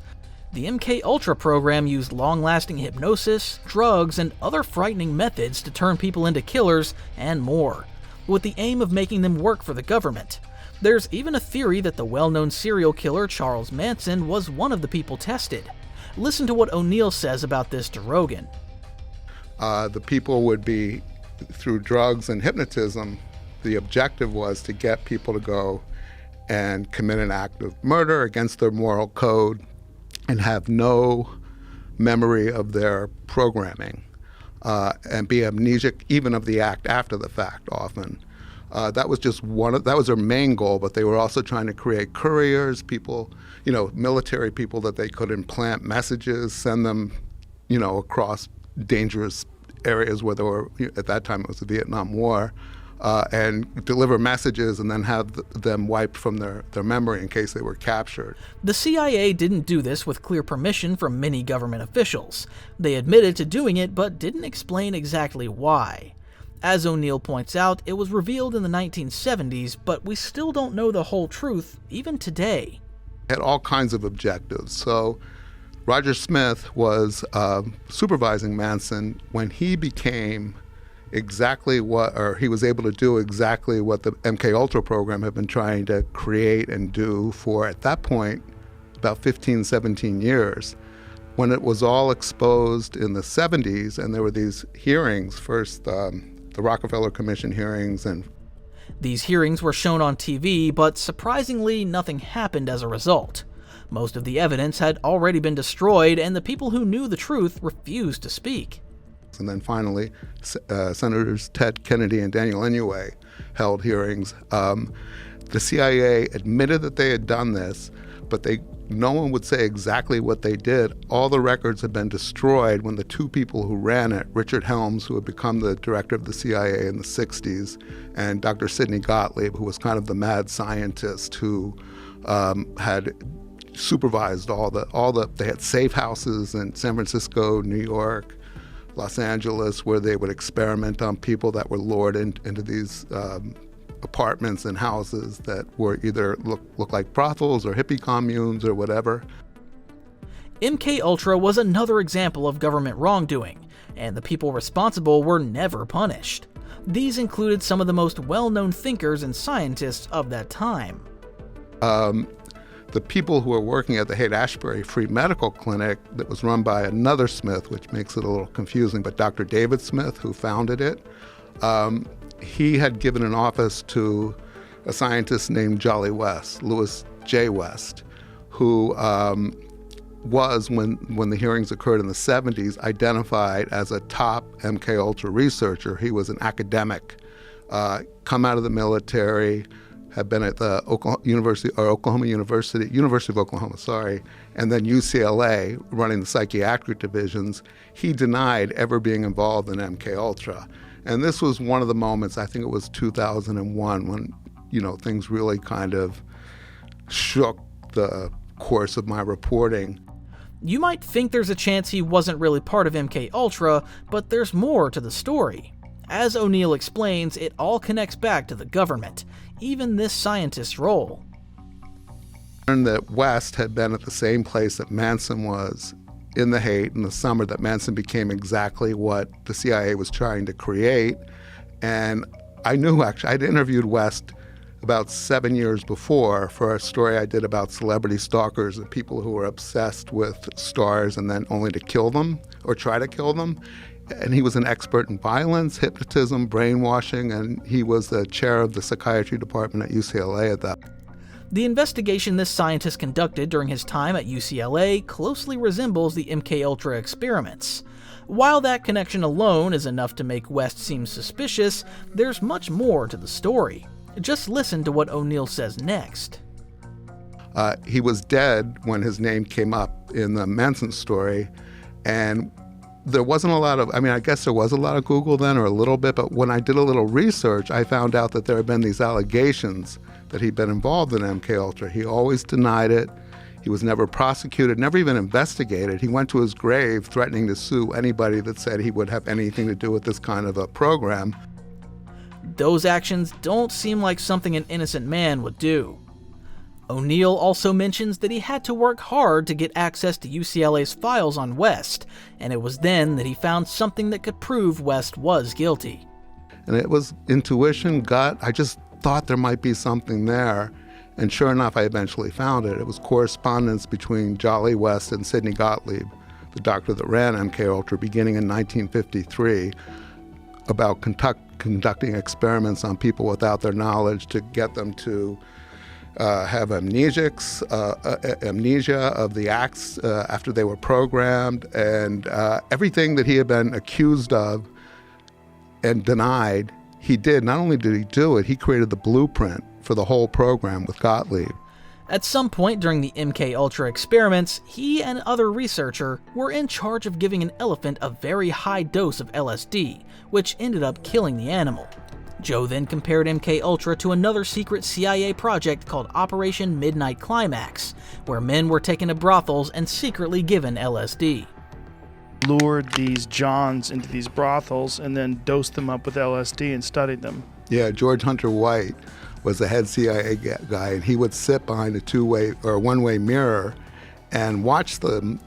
The MKUltra program used long-lasting hypnosis, drugs, and other frightening methods to turn people into killers and more, with the aim of making them work for the government. There's even a theory that the well-known serial killer Charles Manson was one of the people tested. Listen to what O'Neill says about this to Rogan. The people would be, through drugs and hypnotism, the objective was to get people to go and commit an act of murder against their moral code and have no memory of their programming and be amnesic even of the act after the fact often. That was just that was their main goal, but they were also trying to create couriers, people, military people that they could implant messages, send them, across dangerous areas where there were, at that time it was the Vietnam War, and deliver messages and then have them wiped from their memory in case they were captured. The CIA didn't do this with clear permission from many government officials. They admitted to doing it, but didn't explain exactly why. As O'Neill points out, it was revealed in the 1970s, but we still don't know the whole truth, even today. Had all kinds of objectives. So Roger Smith was supervising Manson when he became exactly he was able to do exactly what the MK Ultra program had been trying to create and do for, at that point, about 15, 17 years. When it was all exposed in the 70s, and there were these hearings, first the Rockefeller Commission hearings, and these hearings were shown on TV, but surprisingly, nothing happened as a result. Most of the evidence had already been destroyed, and the people who knew the truth refused to speak. And then finally, Senators Ted Kennedy and Daniel Inouye held hearings. The CIA admitted that they had done this, but no one would say exactly what they did. All the records had been destroyed when the two people who ran it, Richard Helms, who had become the director of the CIA in the 60s, and Dr. Sidney Gottlieb, who was kind of the mad scientist who had supervised they had safe houses in San Francisco, New York, Los Angeles, where they would experiment on people that were lured into these apartments and houses that were either look like brothels or hippie communes or whatever. MK Ultra was another example of government wrongdoing, and the people responsible were never punished. These included some of the most well-known thinkers and scientists of that time. The people who were working at the Haight-Ashbury Free Medical Clinic that was run by another Smith, which makes it a little confusing, but Dr. David Smith, who founded it, he had given an office to a scientist named Jolly West, Louis J. West, who was, when the hearings occurred in the 70s, identified as a top MK Ultra researcher. He was an academic, come out of the military, had been at the University of Oklahoma, and then UCLA, running the psychiatric divisions. He denied ever being involved in MK Ultra. And this was one of the moments, I think it was 2001, when, things really kind of shook the course of my reporting. You might think there's a chance he wasn't really part of MK Ultra, but there's more to the story. As O'Neill explains, it all connects back to the government, even this scientist's role. Learned that West had been at the same place that Manson was in the Haight in the summer that Manson became exactly what the CIA was trying to create. And I knew, actually, I'd interviewed West about 7 years before for a story I did about celebrity stalkers and people who were obsessed with stars and then only to kill them or try to kill them. And he was an expert in violence, hypnotism, brainwashing, and he was the chair of the psychiatry department at UCLA at that. The investigation this scientist conducted during his time at UCLA closely resembles the MK Ultra experiments. While that connection alone is enough to make West seem suspicious, there's much more to the story. Just listen to what O'Neill says next. He was dead when his name came up in the Manson story, and there wasn't a lot of, I guess there was a lot of Google then, or a little bit, but when I did a little research, I found out that there had been these allegations that he'd been involved in MK Ultra. He always denied it. He was never prosecuted, never even investigated. He went to his grave threatening to sue anybody that said he would have anything to do with this kind of a program. Those actions don't seem like something an innocent man would do. O'Neill also mentions that he had to work hard to get access to UCLA's files on West, and it was then that he found something that could prove West was guilty. And it was intuition, gut. I just thought there might be something there, and sure enough, I eventually found it. It was correspondence between Jolly West and Sidney Gottlieb, the doctor that ran MK Ultra, beginning in 1953, about conducting experiments on people without their knowledge to get them to have amnesia of the acts after they were programmed, and everything that he had been accused of and denied, he did. Not only did he do it, he created the blueprint for the whole program with Gottlieb. At some point during the MK Ultra experiments, he and other researcher were in charge of giving an elephant a very high dose of LSD, which ended up killing the animal. Joe then compared MK Ultra to another secret CIA project called Operation Midnight Climax, where men were taken to brothels and secretly given LSD. Lured these Johns into these brothels and then dosed them up with LSD and studied them. Yeah, George Hunter White was the head CIA guy, and he would sit behind a two-way or one-way mirror and watch the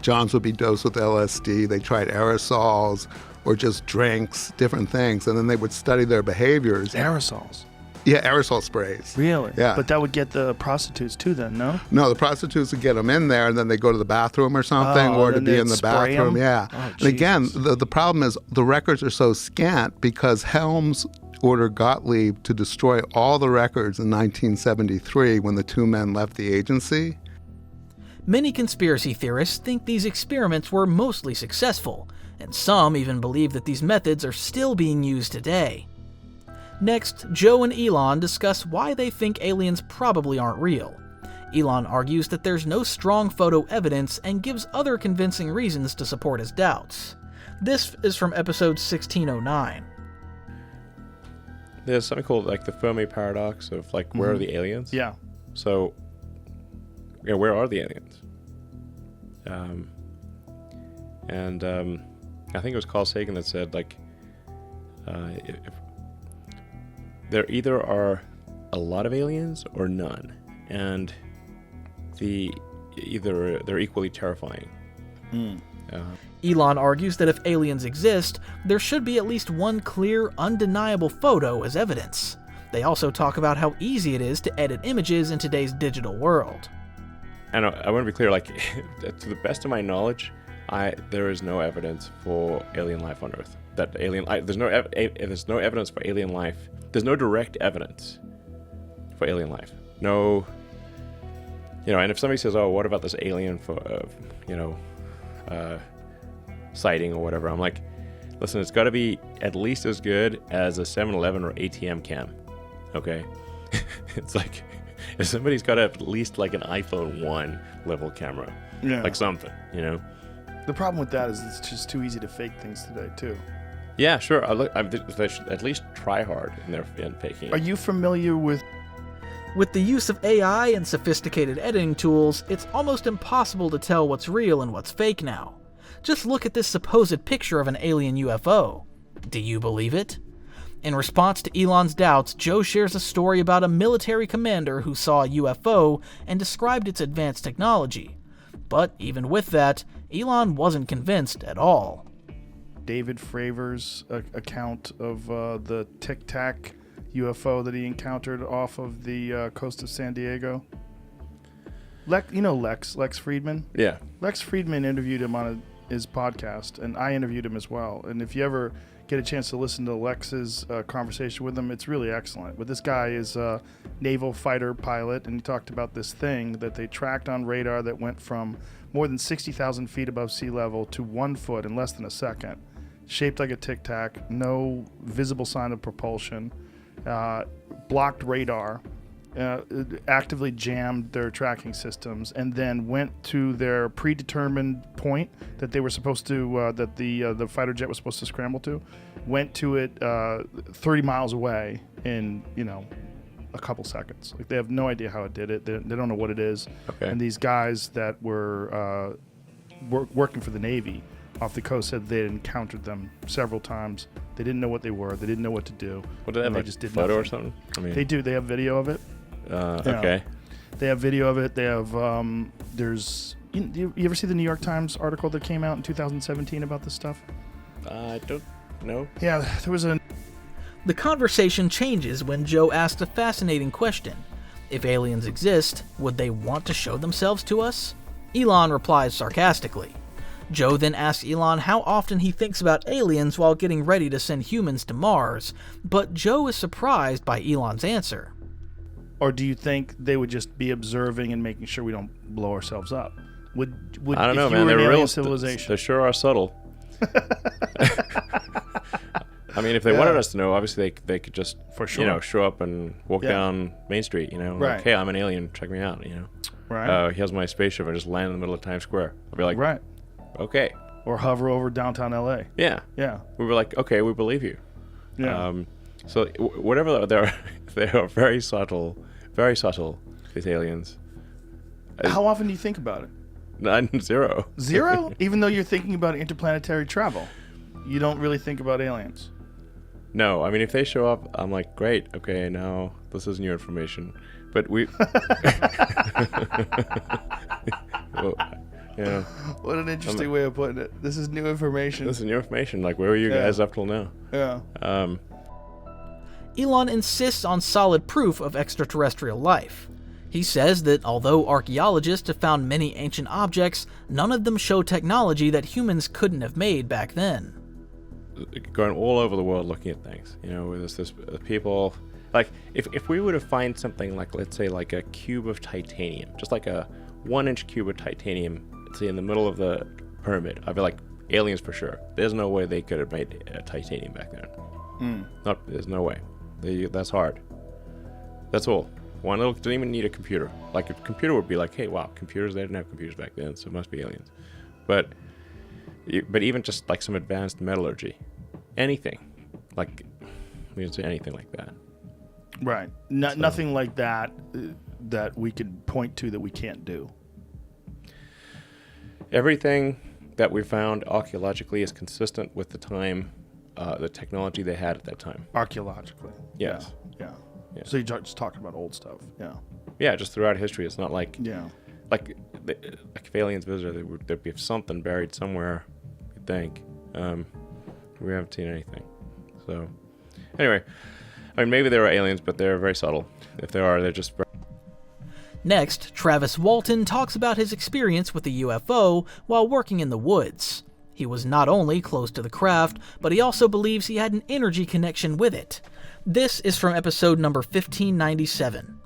Johns would be dosed with LSD. They tried aerosols or just drinks, different things, and then they would study their behaviors. Aerosols? Yeah, aerosol sprays. Really? Yeah. But that would get the prostitutes too then, no? No, the prostitutes would get them in there, and then they go to the bathroom or something, or to be in the bathroom. Yeah. Oh, and again, the problem is the records are so scant because Helms ordered Gottlieb to destroy all the records in 1973 when the two men left the agency. Many conspiracy theorists think these experiments were mostly successful, and some even believe that these methods are still being used today. Next, Joe and Elon discuss why they think aliens probably aren't real. Elon argues that there's no strong photo evidence and gives other convincing reasons to support his doubts. This is from episode 1609. There's something called like the Fermi paradox of like, where are the aliens? Yeah. So, where are the aliens? I think it was Carl Sagan that said like, if there either are a lot of aliens or none, and they're equally terrifying. Elon argues that if aliens exist, there should be at least one clear, undeniable photo as evidence. They also talk about how easy it is to edit images in today's digital world. And I want to be clear, like, to the best of my knowledge, there is no evidence for alien life on Earth. There's no evidence for alien life. There's no direct evidence for alien life. No, and if somebody says, "Oh, what about this alien sighting or whatever?" I'm like, listen, it's got to be at least as good as a 7-Eleven or ATM cam. Okay, it's like if somebody's got at least like an iPhone 1 level camera, like something, The problem with that is it's just too easy to fake things today too. Yeah, sure. They should at least try hard in faking it. Are you familiar with the use of AI and sophisticated editing tools? It's almost impossible to tell what's real and what's fake now. Just look at this supposed picture of an alien UFO. Do you believe it? In response to Elon's doubts, Joe shares a story about a military commander who saw a UFO and described its advanced technology. But even with that, Elon wasn't convinced at all. David Fravor's account of the Tic Tac UFO that he encountered off of the coast of San Diego? Lex Friedman? Yeah. Lex Friedman interviewed him on his podcast, and I interviewed him as well. And if you ever get a chance to listen to Lex's conversation with him, it's really excellent. But this guy is a naval fighter pilot, and he talked about this thing that they tracked on radar that went from more than 60,000 feet above sea level to 1 foot in less than a second. Shaped like a Tic Tac, no visible sign of propulsion, blocked radar, actively jammed their tracking systems, and then went to their predetermined point that they were supposed to, that the fighter jet was supposed to scramble to, went to it 30 miles away in, a couple seconds. Like, they have no idea how it did it. They don't know what it is. Okay. And these guys that were working for the Navy off the coast said they had encountered them several times. They didn't know what they were. They didn't know what to do. What, do they have, they just did photo nothing. or something? They do. They have video of it. Okay. They have video of it. They have, there's, you ever see the New York Times article that came out in 2017 about this stuff? I don't know. Yeah, there was The conversation changes when Joe asks a fascinating question. If aliens exist, would they want to show themselves to us? Elon replies sarcastically. Joe then asks Elon how often he thinks about aliens while getting ready to send humans to Mars, but Joe is surprised by Elon's answer. Or do you think they would just be observing and making sure we don't blow ourselves up? Would I don't know, if man. you were They're an alien real. civilization? They sure are subtle. I mean, if they wanted us to know, obviously they could just, for sure, show up and walk down Main Street, Right. like, hey, I'm an alien, check me out, Right. Here's my spaceship, I just land in the middle of Times Square. I'll be like, right. Okay. Or hover over downtown LA. Yeah. Yeah. We were like, okay, we believe you. Yeah. So whatever they are very subtle, these aliens. How often do you think about it? None, zero. Zero? Even though you're thinking about interplanetary travel, you don't really think about aliens. No, I mean, if they show up, I'm like, great, okay, now this is new information. But we... well, yeah. What an interesting way of putting it. This is new information. This is new information. Like, where were you guys up till now? Yeah. Elon insists on solid proof of extraterrestrial life. He says that although archaeologists have found many ancient objects, none of them show technology that humans couldn't have made back then. Going all over the world looking at things, there's this people, like if we were to find something like, let's say, like a cube of titanium, just like a 1-inch cube of titanium, say in the middle of the pyramid, I'd be like, aliens for sure. There's no way they could have made titanium back then. There's no way. That's hard. That's all. One little, didn't even need a computer. Like a computer would be like, hey, wow, computers, they didn't have computers back then, so it must be aliens. But even just like some advanced metallurgy, anything, like we can say anything like that. Right. Nothing like that that we could point to that we can't do. Everything that we found archaeologically is consistent with the time, the technology they had at that time. Archaeologically. Yes. Yeah. So you're just talking about old stuff. Yeah. Yeah, just throughout history. It's not like like if aliens visited, there'd be something buried somewhere, you'd think. We haven't seen anything. So anyway, I mean, maybe there are aliens, but they're very subtle. If there are, they're just... Next, Travis Walton talks about his experience with the UFO while working in the woods. He was not only close to the craft, but he also believes he had an energy connection with it. This is from episode number 1597.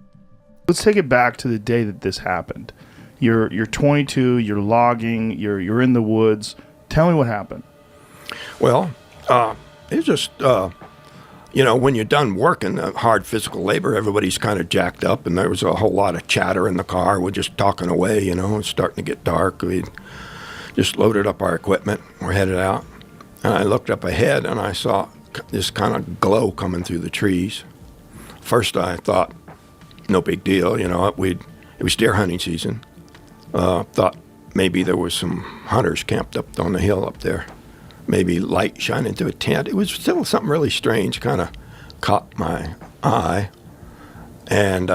Let's take it back to the day that this happened. You're 22, you're logging, you're in the woods. Tell me what happened. Well, it's just, when you're done working, hard physical labor, everybody's kind of jacked up, and there was a whole lot of chatter in the car. We're just talking away, it's starting to get dark. We just loaded up our equipment. We're headed out. And I looked up ahead, and I saw this kind of glow coming through the trees. First, I thought, no big deal. It was deer hunting season. Thought maybe there was some hunters camped up on the hill up there. Maybe light shining through a tent. It was still something really strange, kind of caught my eye. And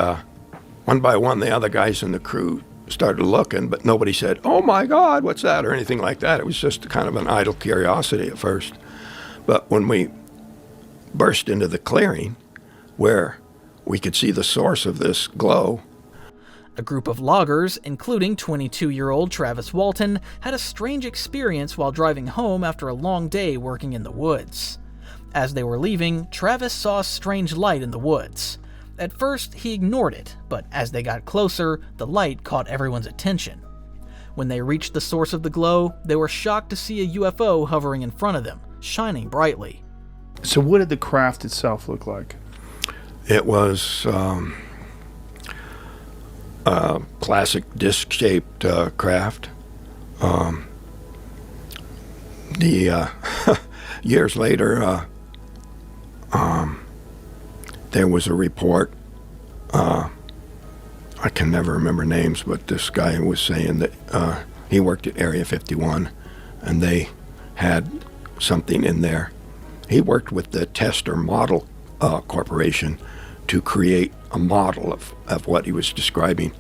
one by one, the other guys in the crew started looking, but nobody said, "Oh my God, what's that?" or anything like that. It was just kind of an idle curiosity at first. But when we burst into the clearing where we could see the source of this glow, a group of loggers, including 22-year-old Travis Walton, had a strange experience while driving home after a long day working in the woods. As they were leaving, Travis saw a strange light in the woods. At first, he ignored it, but as they got closer, the light caught everyone's attention. When they reached the source of the glow, they were shocked to see a UFO hovering in front of them, shining brightly. So what did the craft itself look like? It was a classic disc-shaped craft. Years later, there was a report. I can never remember names, but this guy was saying that he worked at Area 51, and they had something in there. He worked with the Tester Model Corporation to create a model of what he was describing,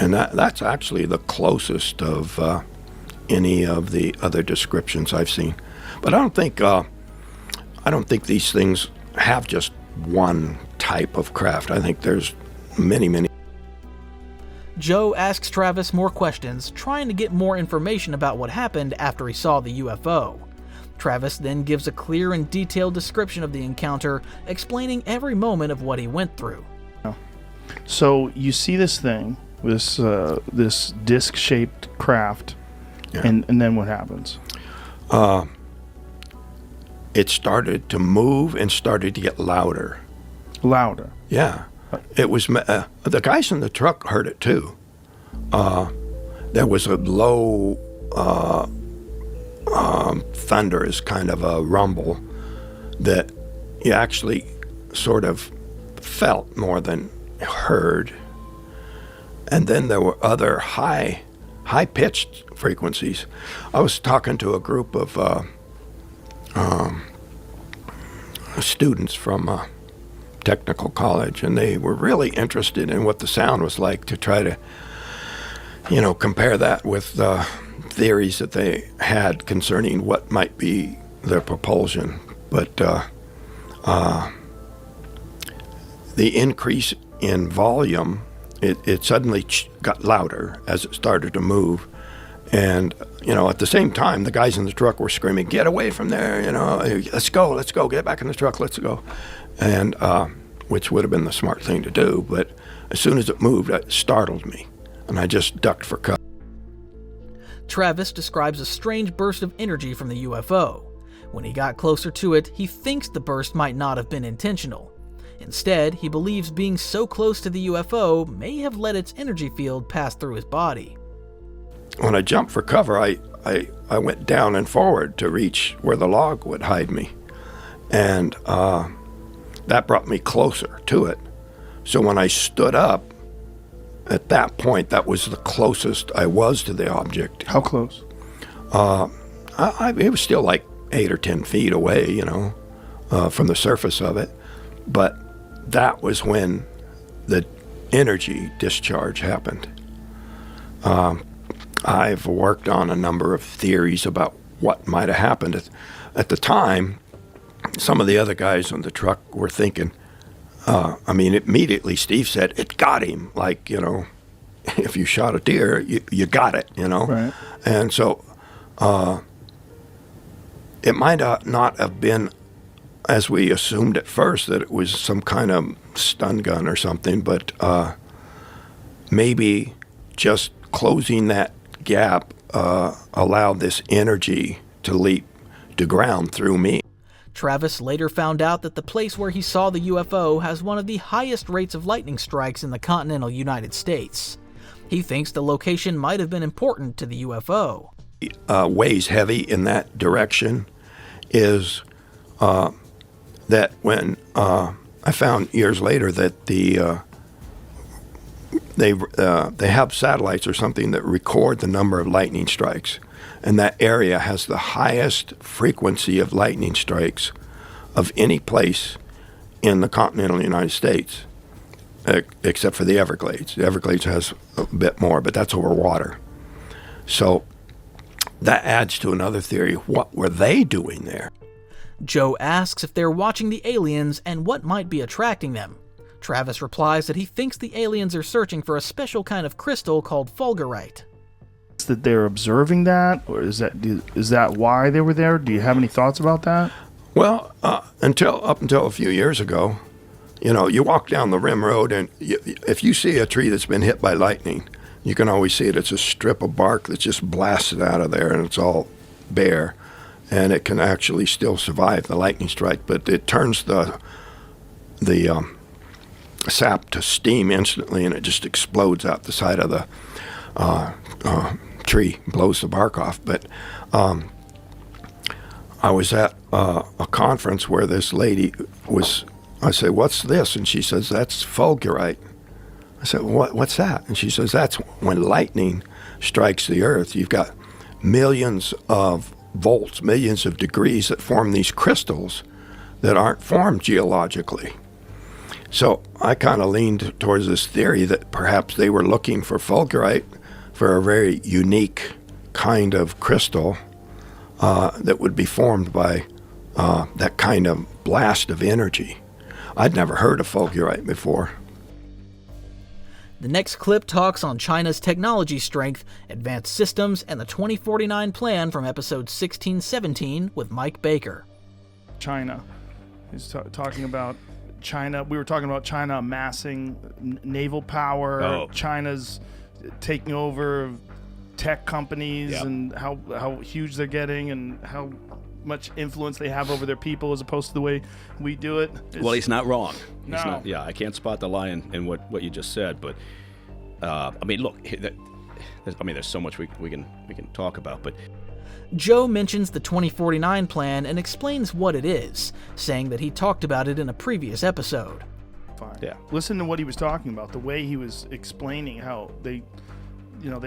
and that's actually the closest of any of the other descriptions I've seen. But I don't think these things have just one type of craft. I think there's many. Joe asks Travis more questions, trying to get more information about what happened after he saw the UFO. Travis then gives a clear and detailed description of the encounter, explaining every moment of what he went through. So you see this thing, this disc-shaped craft, and then what happens? It started to move and started to get louder. Louder? Yeah. It was the guys in the truck heard it too. There was a low thunderous kind of a rumble that you actually sort of felt more than heard. And then there were other high-pitched frequencies. I was talking to a group of students from a technical college, and they were really interested in what the sound was like to try to, compare that with theories that they had concerning what might be their propulsion. But the increase in volume, it suddenly got louder as it started to move. And, at the same time, the guys in the truck were screaming, "Get away from there, let's go, get back in the truck, let's go." And which would have been the smart thing to do. But as soon as it moved, it startled me, and I just ducked for cover. Travis describes a strange burst of energy from the UFO. When he got closer to it, he thinks the burst might not have been intentional. Instead, he believes being so close to the UFO may have let its energy field pass through his body. When I jumped for cover, I went down and forward to reach where the log would hide me. And that brought me closer to it. So when I stood up, at that point, that was the closest I was to the object. How close? It was still like 8 or 10 feet away, from the surface of it. But that was when the energy discharge happened. I've worked on a number of theories about what might have happened. At the time, some of the other guys on the truck were thinking, immediately Steve said, "It got him." Like, if you shot a deer, you got it, Right. And so it might not have been, as we assumed at first, that it was some kind of stun gun or something, but maybe just closing that gap allowed this energy to leap to ground through me. Travis later found out that the place where he saw the UFO has one of the highest rates of lightning strikes in the continental United States. He thinks the location might have been important to the UFO. Weighs heavy in that direction is that when I found years later that they have satellites or something that record the number of lightning strikes, and that area has the highest frequency of lightning strikes of any place in the continental United States, except for the Everglades. The Everglades has a bit more, but that's over water. So that adds to another theory. What were they doing there? Joe asks if they're watching the aliens and what might be attracting them. Travis replies that he thinks the aliens are searching for a special kind of crystal called fulgurite. That they're observing that, or is that why they were there? Do you have any thoughts about that? Well, up until a few years ago, you walk down the rim road, and if you see a tree that's been hit by lightning, you can always see it. It's a strip of bark that's just blasted out of there, and it's all bare, and it can actually still survive the lightning strike, but it turns the sap to steam instantly, and it just explodes out the side of the tree, blows the bark off. But I was at a conference where this lady was, I said, "What's this?" And she says, "That's fulgurite." I said, "What's that?" And she says, "That's when lightning strikes the earth. You've got millions of volts, millions of degrees that form these crystals that aren't formed geologically." So I kind of leaned towards this theory that perhaps they were looking for fulgurite, for a very unique kind of crystal that would be formed by that kind of blast of energy. I'd never heard of fulgurite before. The next clip talks on China's technology strength, advanced systems, and the 2049 plan from episode 1617 with Mike Baker. China. He's talking about China. We were talking about China amassing naval power. China's taking over tech companies and how huge they're getting and how much influence they have over their people as opposed to the way we do it. Well, he's not wrong. No. He's not, I can't spot the lie in what you just said, but I mean, look, there's so much we can talk about, but Joe mentions the 2049 plan and explains what it is, saying that he talked about it in a previous episode. Fine. Yeah. Listen to what he was talking about, the way he was explaining how they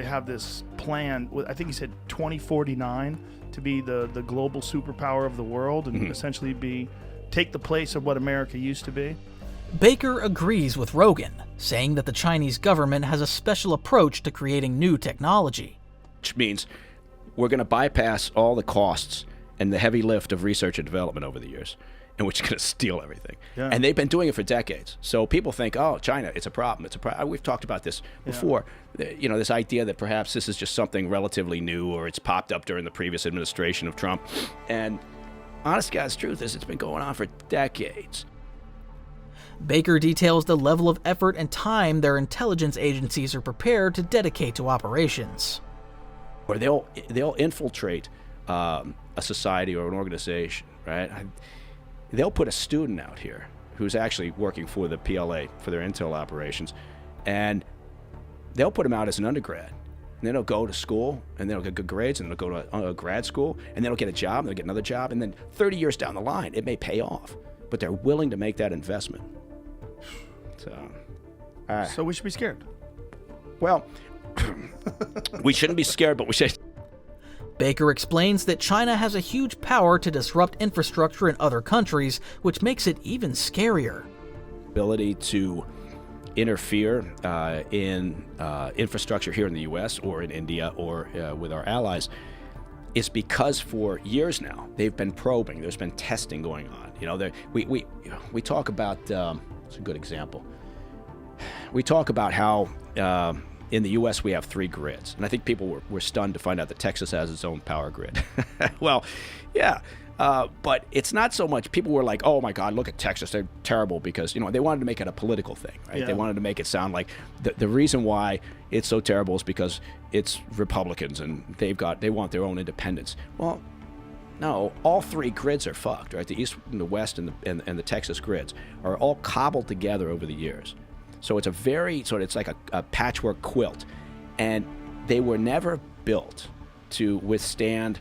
have this plan. I think he said 2049 to be the global superpower of the world and essentially take the place of what America used to be. Baker agrees with Rogan, saying that the Chinese government has a special approach to creating new technology. Which means we're going to bypass all the costs and the heavy lift of research and development over the years, and we're just going to steal everything. Yeah. And they've been doing it for decades. So people think, oh, China, it's a problem. We've talked about this before. This idea that perhaps this is just something relatively new or it's popped up during the previous administration of Trump. And honest God's truth is it's been going on for decades. Baker details the level of effort and time their intelligence agencies are prepared to dedicate to operations. Where they'll infiltrate a society or an organization, right? They'll put a student out here who's actually working for the PLA for their intel operations, and they'll put him out as an undergrad. And then they'll go to school, and they'll get good grades, and they'll go to grad school, and then they'll get a job, and they'll get another job, and then 30 years down the line, it may pay off. But they're willing to make that investment. So we should be scared. Well, we shouldn't be scared, but we should. Baker explains that China has a huge power to disrupt infrastructure in other countries, which makes it even scarier. Ability to interfere in infrastructure here in the U.S. or in India or with our allies is because for years now they've been probing. There's been testing going on. We talk about. It's a good example. We talk about how in the U.S. we have 3 grids, and I think people were stunned to find out that Texas has its own power grid. Well, yeah, but it's not so much. People were like, "Oh my God, look at Texas; they're terrible," because they wanted to make it a political thing, right? Yeah. They wanted to make it sound like the reason why it's so terrible is because it's Republicans and they want their own independence. Well, no, all 3 grids are fucked, right? The East and the West and the Texas grids are all cobbled together over the years. So it's it's like a patchwork quilt. And they were never built to withstand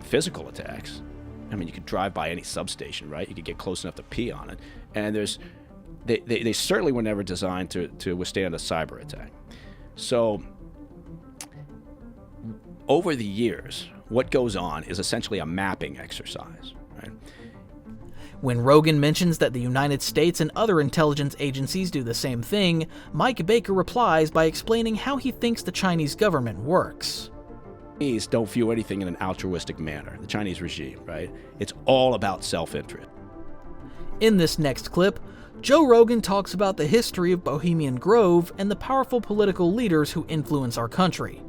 physical attacks. I mean, you could drive by any substation, right? You could get close enough to pee on it. And they certainly were never designed to withstand a cyber attack. So over the years, what goes on is essentially a mapping exercise, right? When Rogan mentions that the United States and other intelligence agencies do the same thing, Mike Baker replies by explaining how he thinks the Chinese government works. The Chinese don't view anything in an altruistic manner, the Chinese regime, right? It's all about self-interest. In this next clip, Joe Rogan talks about the history of Bohemian Grove and the powerful political leaders who influence our country.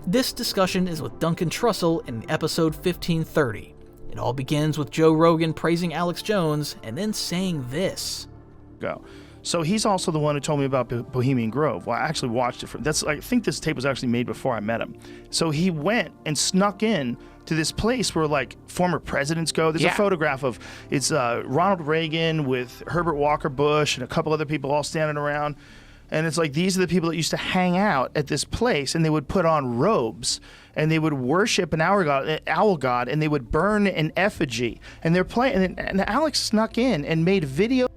This discussion is with Duncan Trussell in episode 1530. It all begins with Joe Rogan praising Alex Jones and then saying this. So he's also the one who told me about Bohemian Grove. Well, I actually watched it. I think this tape was actually made before I met him. So he went and snuck in to this place where like former presidents go. There's a photograph of it's Ronald Reagan with Herbert Walker Bush and a couple other people all standing around. And it's like these are the people that used to hang out at this place, and they would put on robes, and they would worship an owl god, and they would burn an effigy. And they're playing, and Alex snuck in and made video.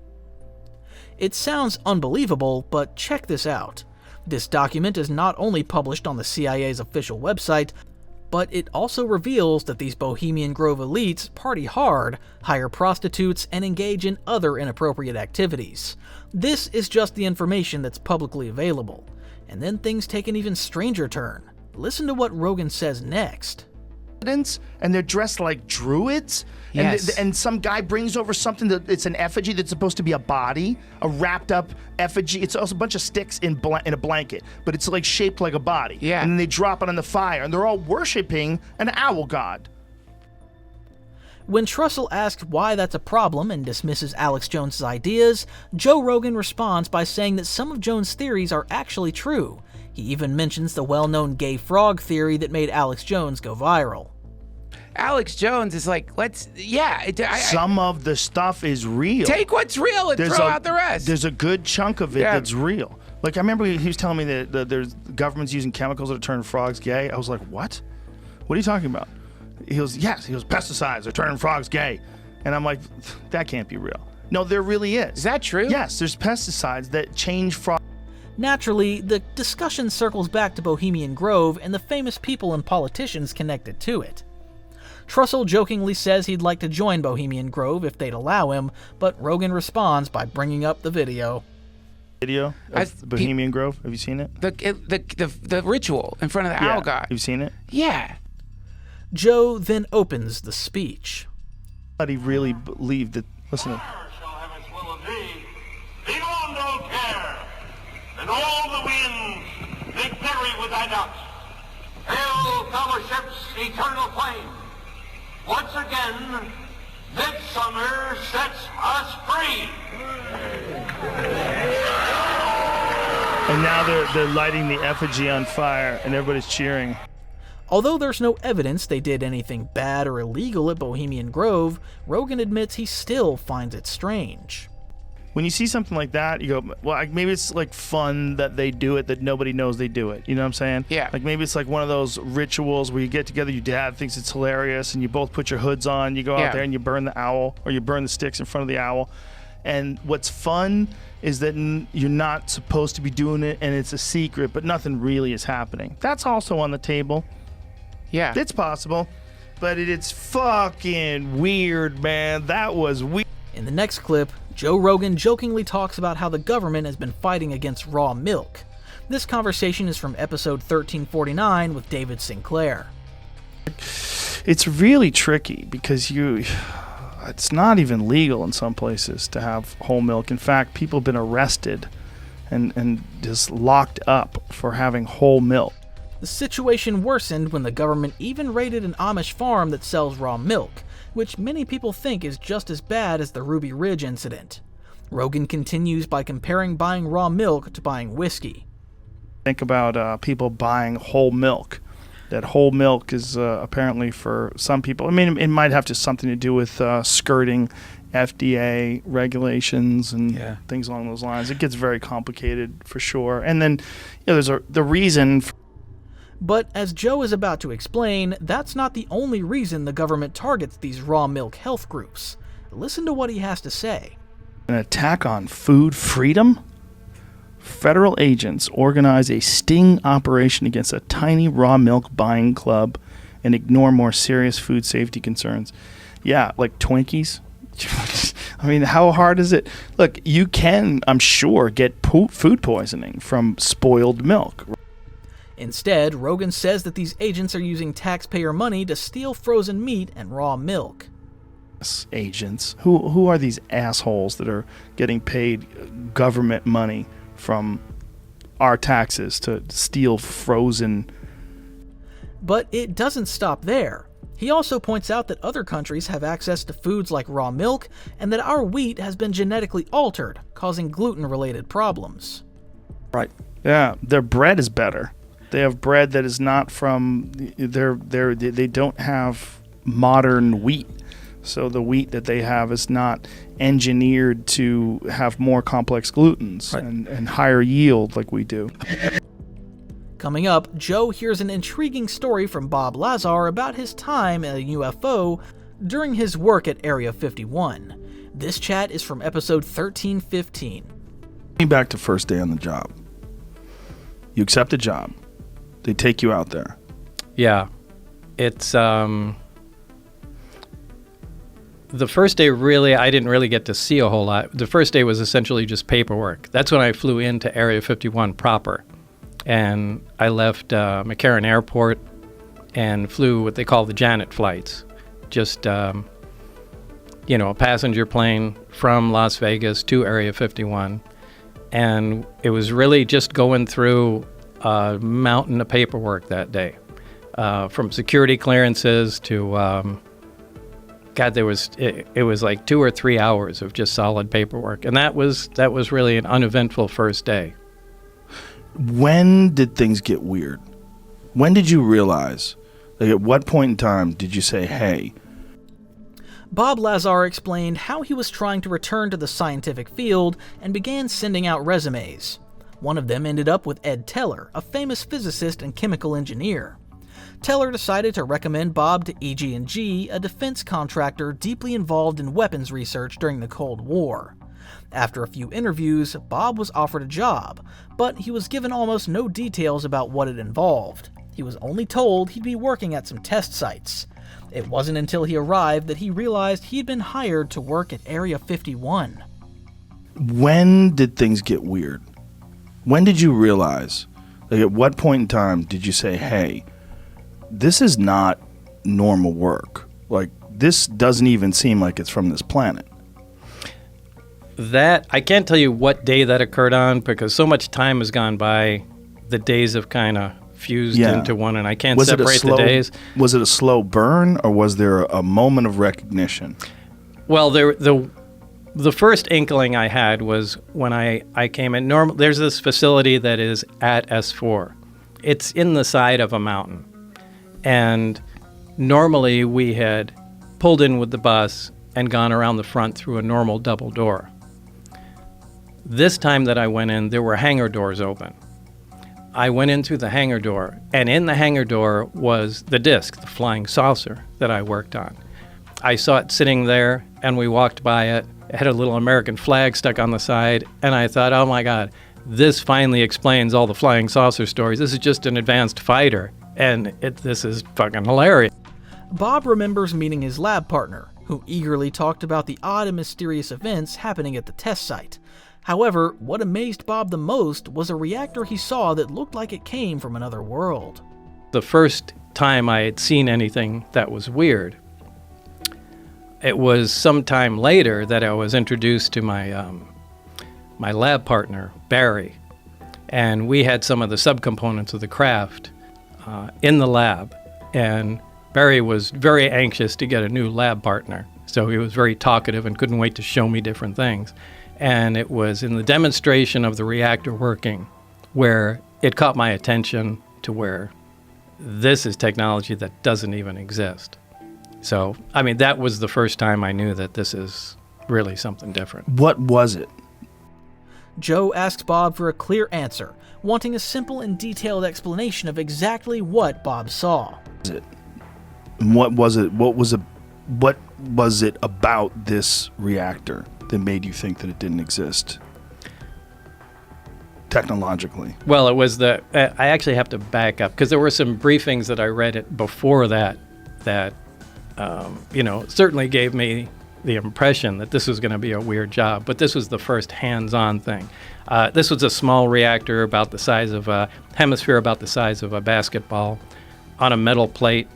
It sounds unbelievable, but check this out. This document is not only published on the CIA's official website, but it also reveals that these Bohemian Grove elites party hard, hire prostitutes, and engage in other inappropriate activities. This is just the information that's publicly available. And then things take an even stranger turn. Listen to what Rogan says next. And they're dressed like druids. Yes. And some guy brings over something it's an effigy that's supposed to be a body, a wrapped up effigy. It's also a bunch of sticks in a blanket, but it's like shaped like a body. Yeah. And then they drop it on the fire, and they're all worshiping an owl god. When Trussell asks why that's a problem and dismisses Alex Jones's ideas, Joe Rogan responds by saying that some of Jones' theories are actually true. He even mentions the well-known gay frog theory that made Alex Jones go viral. Alex Jones is like, some of the stuff is real. Take what's real and throw out the rest. There's a good chunk of it that's real. Like, I remember he was telling me that there's government's using chemicals that turn frogs gay. I was like, what? What are you talking about? He goes, pesticides are turning frogs gay. And I'm like, that can't be real. No, there really is. Is that true? Yes, there's pesticides that change frogs. Naturally, the discussion circles back to Bohemian Grove and the famous people and politicians connected to it. Trussell jokingly says he'd like to join Bohemian Grove if they'd allow him, but Rogan responds by bringing up the video. Video of Bohemian Grove? Have you seen it? The ritual in front of the owl guy. You've seen it? Yeah. Joe then opens the speech. But he really believed that. Listen. The moon don't care, and all the winds they carry with thy ducks. Hail, fellowship's eternal flame. Once again, midsummer sets us free. And now they're lighting the effigy on fire, and everybody's cheering. Although there's no evidence they did anything bad or illegal at Bohemian Grove, Rogan admits he still finds it strange. When you see something like that, you go, well, maybe it's like fun that they do it, that nobody knows they do it. You know what I'm saying? Yeah. Like maybe it's like one of those rituals where you get together, your dad thinks it's hilarious, and you both put your hoods on, you go out there and you burn the owl, or you burn the sticks in front of the owl. And what's fun is that you're not supposed to be doing it, and it's a secret, but nothing really is happening. That's also on the table. Yeah. It's possible, but it's fucking weird, man. That was weird. In the next clip, Joe Rogan jokingly talks about how the government has been fighting against raw milk. This conversation is from episode 1349 with David Sinclair. It's really tricky because it's not even legal in some places to have whole milk. In fact, people have been arrested and just locked up for having whole milk. The situation worsened when the government even raided an Amish farm that sells raw milk, which many people think is just as bad as the Ruby Ridge incident. Rogan continues by comparing buying raw milk to buying whiskey. Think about people buying whole milk. That whole milk is apparently for some people. I mean, it might have just something to do with skirting FDA regulations and things along those lines. It gets very complicated for sure. And then there's the reason. But as Joe is about to explain, that's not the only reason the government targets these raw milk health groups. Listen to what he has to say. An attack on food freedom? Federal agents organize a sting operation against a tiny raw milk buying club and ignore more serious food safety concerns. Yeah, like Twinkies. I mean, how hard is it? Look, you can, I'm sure, get food poisoning from spoiled milk. Instead, Rogan says that these agents are using taxpayer money to steal frozen meat and raw milk. Agents? Who are these assholes that are getting paid government money from our taxes to steal frozen? But it doesn't stop there. He also points out that other countries have access to foods like raw milk, and that our wheat has been genetically altered, causing gluten-related problems. Right. Yeah, their bread is better. They have bread that is not from they don't have modern wheat. So the wheat that they have is not engineered to have more complex glutens and higher yield like we do. Coming up, Joe hears an intriguing story from Bob Lazar about his time at a UFO during his work at Area 51. This chat is from episode 1315. Back to first day on the job. You accept a job. They take you out there. Yeah. It's, the first day really, I didn't really get to see a whole lot. The first day was essentially just paperwork. That's when I flew into Area 51 proper. And I left McCarran Airport and flew what they call the Janet flights. Just, a passenger plane from Las Vegas to Area 51. And it was really just going through a mountain of paperwork that day, from security clearances to God, it was like 2 or 3 hours of just solid paperwork, and that was really an uneventful first day. When did things get weird? When did you realize? Like, at what point in time did you say, hey? Bob Lazar explained how he was trying to return to the scientific field and began sending out resumes. One of them ended up with Ed Teller, a famous physicist and chemical engineer. Teller decided to recommend Bob to EG&G, a defense contractor deeply involved in weapons research during the Cold War. After a few interviews, Bob was offered a job, but he was given almost no details about what it involved. He was only told he'd be working at some test sites. It wasn't until he arrived that he realized he'd been hired to work at Area 51. When did things get weird? When did you realize? Like, at what point in time did you say, hey, this is not normal work? Like, this doesn't even seem like it's from this planet. That, I can't tell you what day that occurred on because so much time has gone by, the days have kind of fused into one, and I can't separate the days. Was it a slow burn, or was there a moment of recognition? Well, the first inkling I had was when I came in. There's this facility that is at S4. It's in the side of a mountain. And normally we had pulled in with the bus and gone around the front through a normal double door. This time that I went in, there were hangar doors open. I went in through the hangar door, and in the hangar door was the disc, the flying saucer that I worked on. I saw it sitting there, and we walked by it. It had a little American flag stuck on the side, and I thought, oh my God, this finally explains all the flying saucer stories. This is just an advanced fighter, and this is fucking hilarious. Bob remembers meeting his lab partner, who eagerly talked about the odd and mysterious events happening at the test site. However, what amazed Bob the most was a reactor he saw that looked like it came from another world. The first time I had seen anything that was weird, it was sometime later that I was introduced to my lab partner, Barry, and we had some of the subcomponents of the craft in the lab, and Barry was very anxious to get a new lab partner, so he was very talkative and couldn't wait to show me different things. And it was in the demonstration of the reactor working where it caught my attention to where this is technology that doesn't even exist. So, I mean, that was the first time I knew that this is really something different. What was it? Joe asks Bob for a clear answer, wanting a simple and detailed explanation of exactly what Bob saw. What was it? What was it about this reactor that made you think that it didn't exist technologically? Well, it was I actually have to back up because there were some briefings that I read before that certainly gave me the impression that this was going to be a weird job, but this was the first hands-on thing. This was a small reactor about the size of a hemisphere, about the size of a basketball, on a metal plate,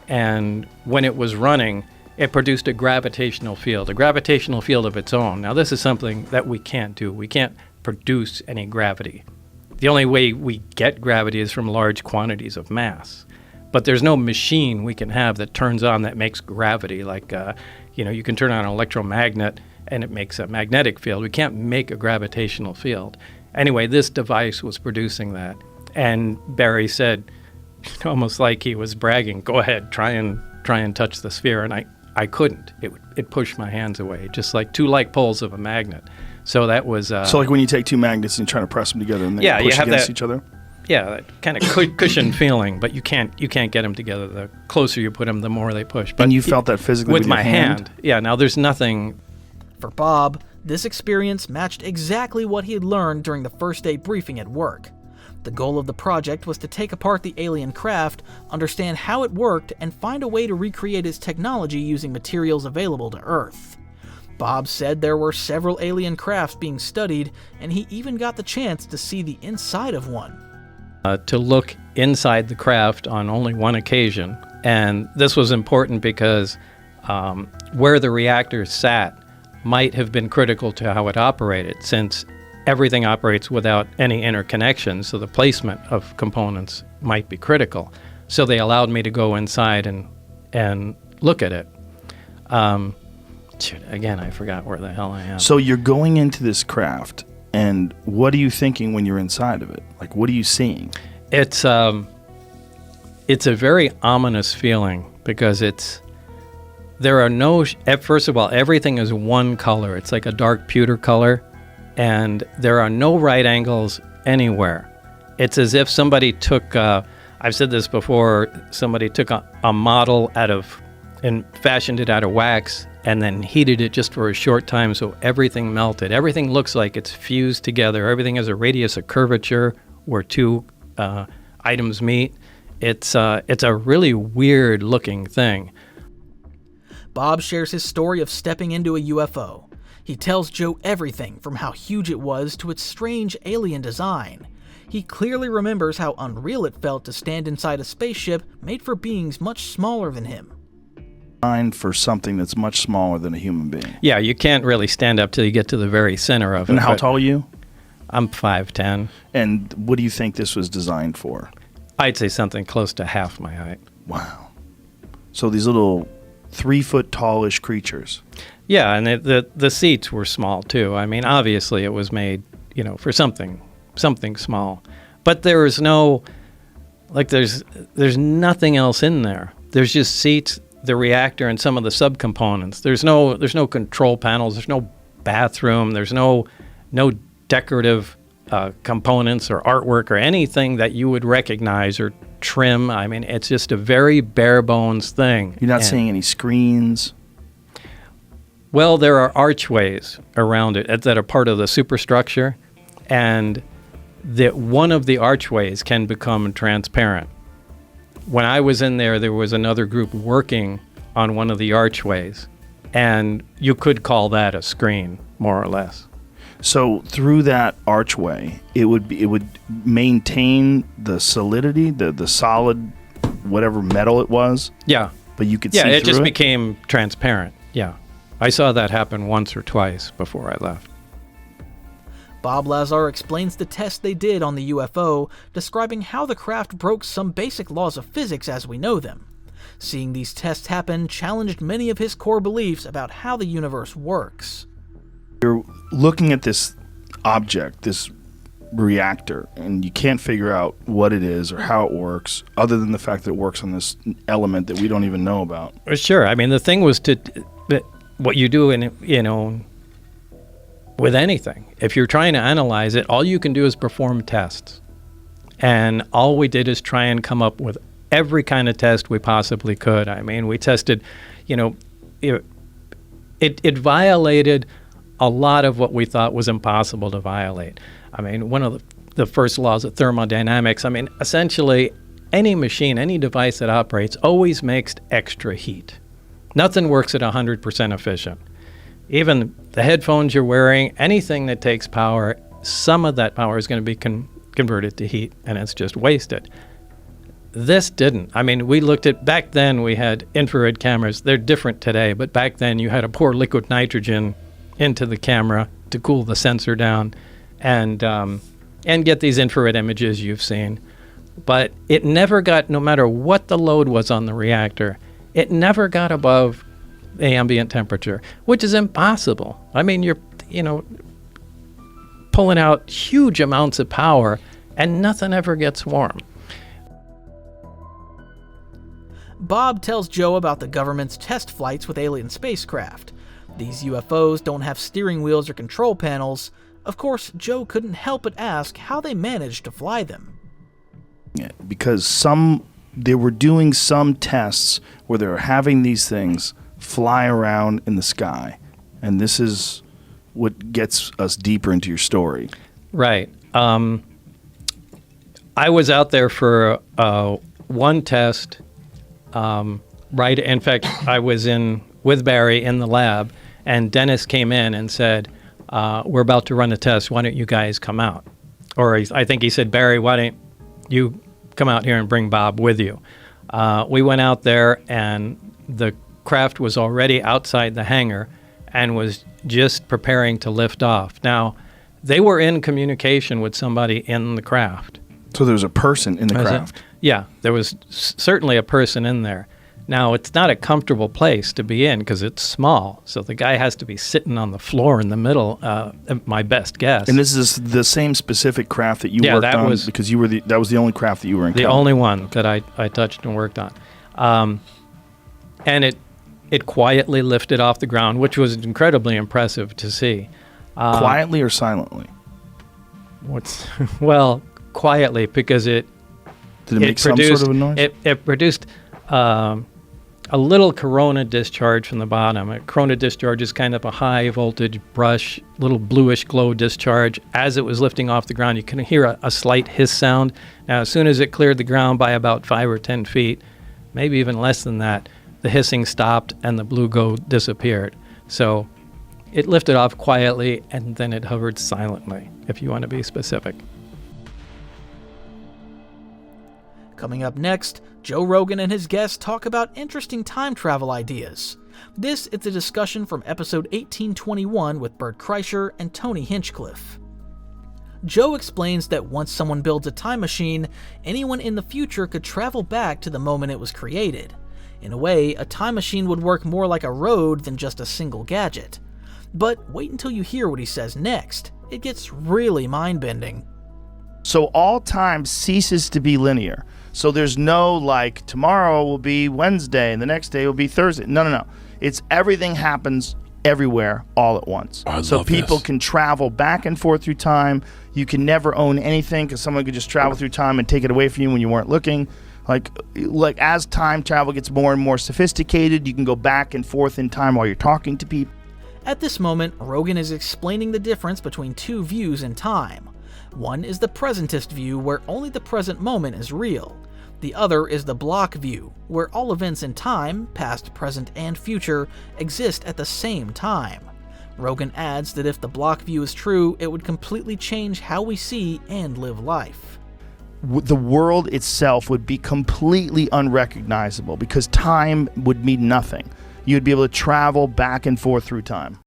and when it was running, it produced a gravitational field of its own. Now, this is something that we can't do. We can't produce any gravity. The only way we get gravity is from large quantities of mass. But there's no machine we can have that turns on that makes gravity. Like, you can turn on an electromagnet and it makes a magnetic field. We can't make a gravitational field. Anyway, this device was producing that. And Barry said, almost like he was bragging, go ahead, try and touch the sphere. And I couldn't. It pushed my hands away, just like two like poles of a magnet. So that was... so like when you take two magnets and you try to press them together and they push against each other? Yeah, that kind of cushion feeling, but you can't get them together. The closer you put them, the more they push. But and you felt that physically with my your hand? Yeah, now there's nothing... For Bob, this experience matched exactly what he had learned during the first day briefing at work. The goal of the project was to take apart the alien craft, understand how it worked, and find a way to recreate its technology using materials available to Earth. Bob said there were several alien crafts being studied, and he even got the chance to see the inside of one. To look inside the craft on only one occasion, and this was important because where the reactor sat might have been critical to how it operated, since everything operates without any interconnection, so the placement of components might be critical. So they allowed me to go inside and look at it. Again, I forgot where the hell I am. So you're going into this craft, and what are you thinking when you're inside of it? Like, what are you seeing? It's a very ominous feeling because there are no, first of all, everything is one color. It's like a dark pewter color, and there are no right angles anywhere. It's as if somebody took, I've said this before, somebody took a model and fashioned it out of wax and then heated it just for a short time so everything melted. Everything looks like it's fused together. Everything has a radius of curvature where two items meet. It's a really weird looking thing. Bob shares his story of stepping into a UFO. He tells Joe everything from how huge it was to its strange alien design. He clearly remembers how unreal it felt to stand inside a spaceship made for beings much smaller than him. For something that's much smaller than a human being. Yeah, you can't really stand up till you get to the very center of it. And how tall are you? I'm 5'10". And what do you think this was designed for? I'd say something close to half my height. Wow. So these little 3-foot tallish creatures. Yeah, and the seats were small too. I mean, obviously it was made, for something small. But there is no, there's nothing else in there. There's just seats, the reactor, and some of the subcomponents. There's no control panels. There's no bathroom. There's no decorative components or artwork or anything that you would recognize or trim. I mean, it's just a very bare bones thing. You're not seeing any screens? Well, there are archways around it that are part of the superstructure, and one of the archways can become transparent. When I was in there was another group working on one of the archways, and you could call that a screen, more or less. So through that archway, it would maintain the solidity, the solid, whatever metal it was. Yeah. But you could see through it? Yeah, it just became transparent. Yeah. I saw that happen once or twice before I left. Bob Lazar explains the test they did on the UFO, describing how the craft broke some basic laws of physics as we know them. Seeing these tests happen challenged many of his core beliefs about how the universe works. You're looking at this object, this reactor, and you can't figure out what it is or how it works, other than the fact that it works on this element that we don't even know about. Sure. I mean, the thing was what you do with anything. If you're trying to analyze it, all you can do is perform tests. And all we did is try and come up with every kind of test we possibly could. I mean, we tested, it violated a lot of what we thought was impossible to violate. I mean, one of the first laws of thermodynamics, I mean, essentially any machine, any device that operates always makes extra heat. Nothing works at 100% efficient. Even the headphones you're wearing, anything that takes power, some of that power is going to be converted to heat, and it's just wasted. This didn't. I mean, we looked at, back then we had infrared cameras. They're different today, but back then you had to pour liquid nitrogen into the camera to cool the sensor down and get these infrared images you've seen. But it never got, no matter what the load was on the reactor, it never got above the ambient temperature, which is impossible. I mean, you're, pulling out huge amounts of power and nothing ever gets warm. Bob tells Joe about the government's test flights with alien spacecraft. These UFOs don't have steering wheels or control panels. Of course, Joe couldn't help but ask how they managed to fly them. Yeah, because they were doing some tests where they were having these things fly around in the sky. And this is what gets us deeper into your story. Right. I was out there for one test. Right. In fact, I was with Barry in the lab, and Dennis came in and said, we're about to run a test. Why don't you guys come out? Or I think he said, Barry, why don't you come out here and bring Bob with you? We went out there, and the craft was already outside the hangar and was just preparing to lift off. Now, they were in communication with somebody in the craft. So there was a person in the craft? Yeah, there was certainly a person in there. Now, it's not a comfortable place to be in because it's small. So the guy has to be sitting on the floor in the middle, my best guess. And this is the same specific craft that you worked on because that was the only craft that you were in. The only one that I touched and worked on. And it quietly lifted off the ground, which was incredibly impressive to see. Quietly or silently? Well, quietly, because it make some sort of a noise? It produced a little corona discharge from the bottom. A corona discharge is kind of a high voltage brush, little bluish glow discharge. As it was lifting off the ground, you can hear a slight hiss sound. Now, as soon as it cleared the ground by about 5 or 10 feet, maybe even less than that, the hissing stopped and the blue glow disappeared. So it lifted off quietly and then it hovered silently, if you want to be specific. Coming up next, Joe Rogan and his guests talk about interesting time travel ideas. This is a discussion from episode 1821 with Bert Kreischer and Tony Hinchcliffe. Joe explains that once someone builds a time machine, anyone in the future could travel back to the moment it was created. In a way, a time machine would work more like a road than just a single gadget. But wait until you hear what he says next. It gets really mind-bending. So all time ceases to be linear. So there's no like tomorrow will be Wednesday and the next day will be Thursday. No. It's everything happens everywhere all at once. So people can travel back and forth through time. You can never own anything because someone could just travel through time and take it away from you when you weren't looking. Like as time travel gets more and more sophisticated, you can go back and forth in time while you're talking to people. At this moment, Rogan is explaining the difference between two views in time. One is the presentist view, where only the present moment is real. The other is the block view, where all events in time, past, present, and future, exist at the same time. Rogan adds that if the block view is true, it would completely change how we see and live life. The world itself would be completely unrecognizable because time would mean nothing. You'd be able to travel back and forth through time.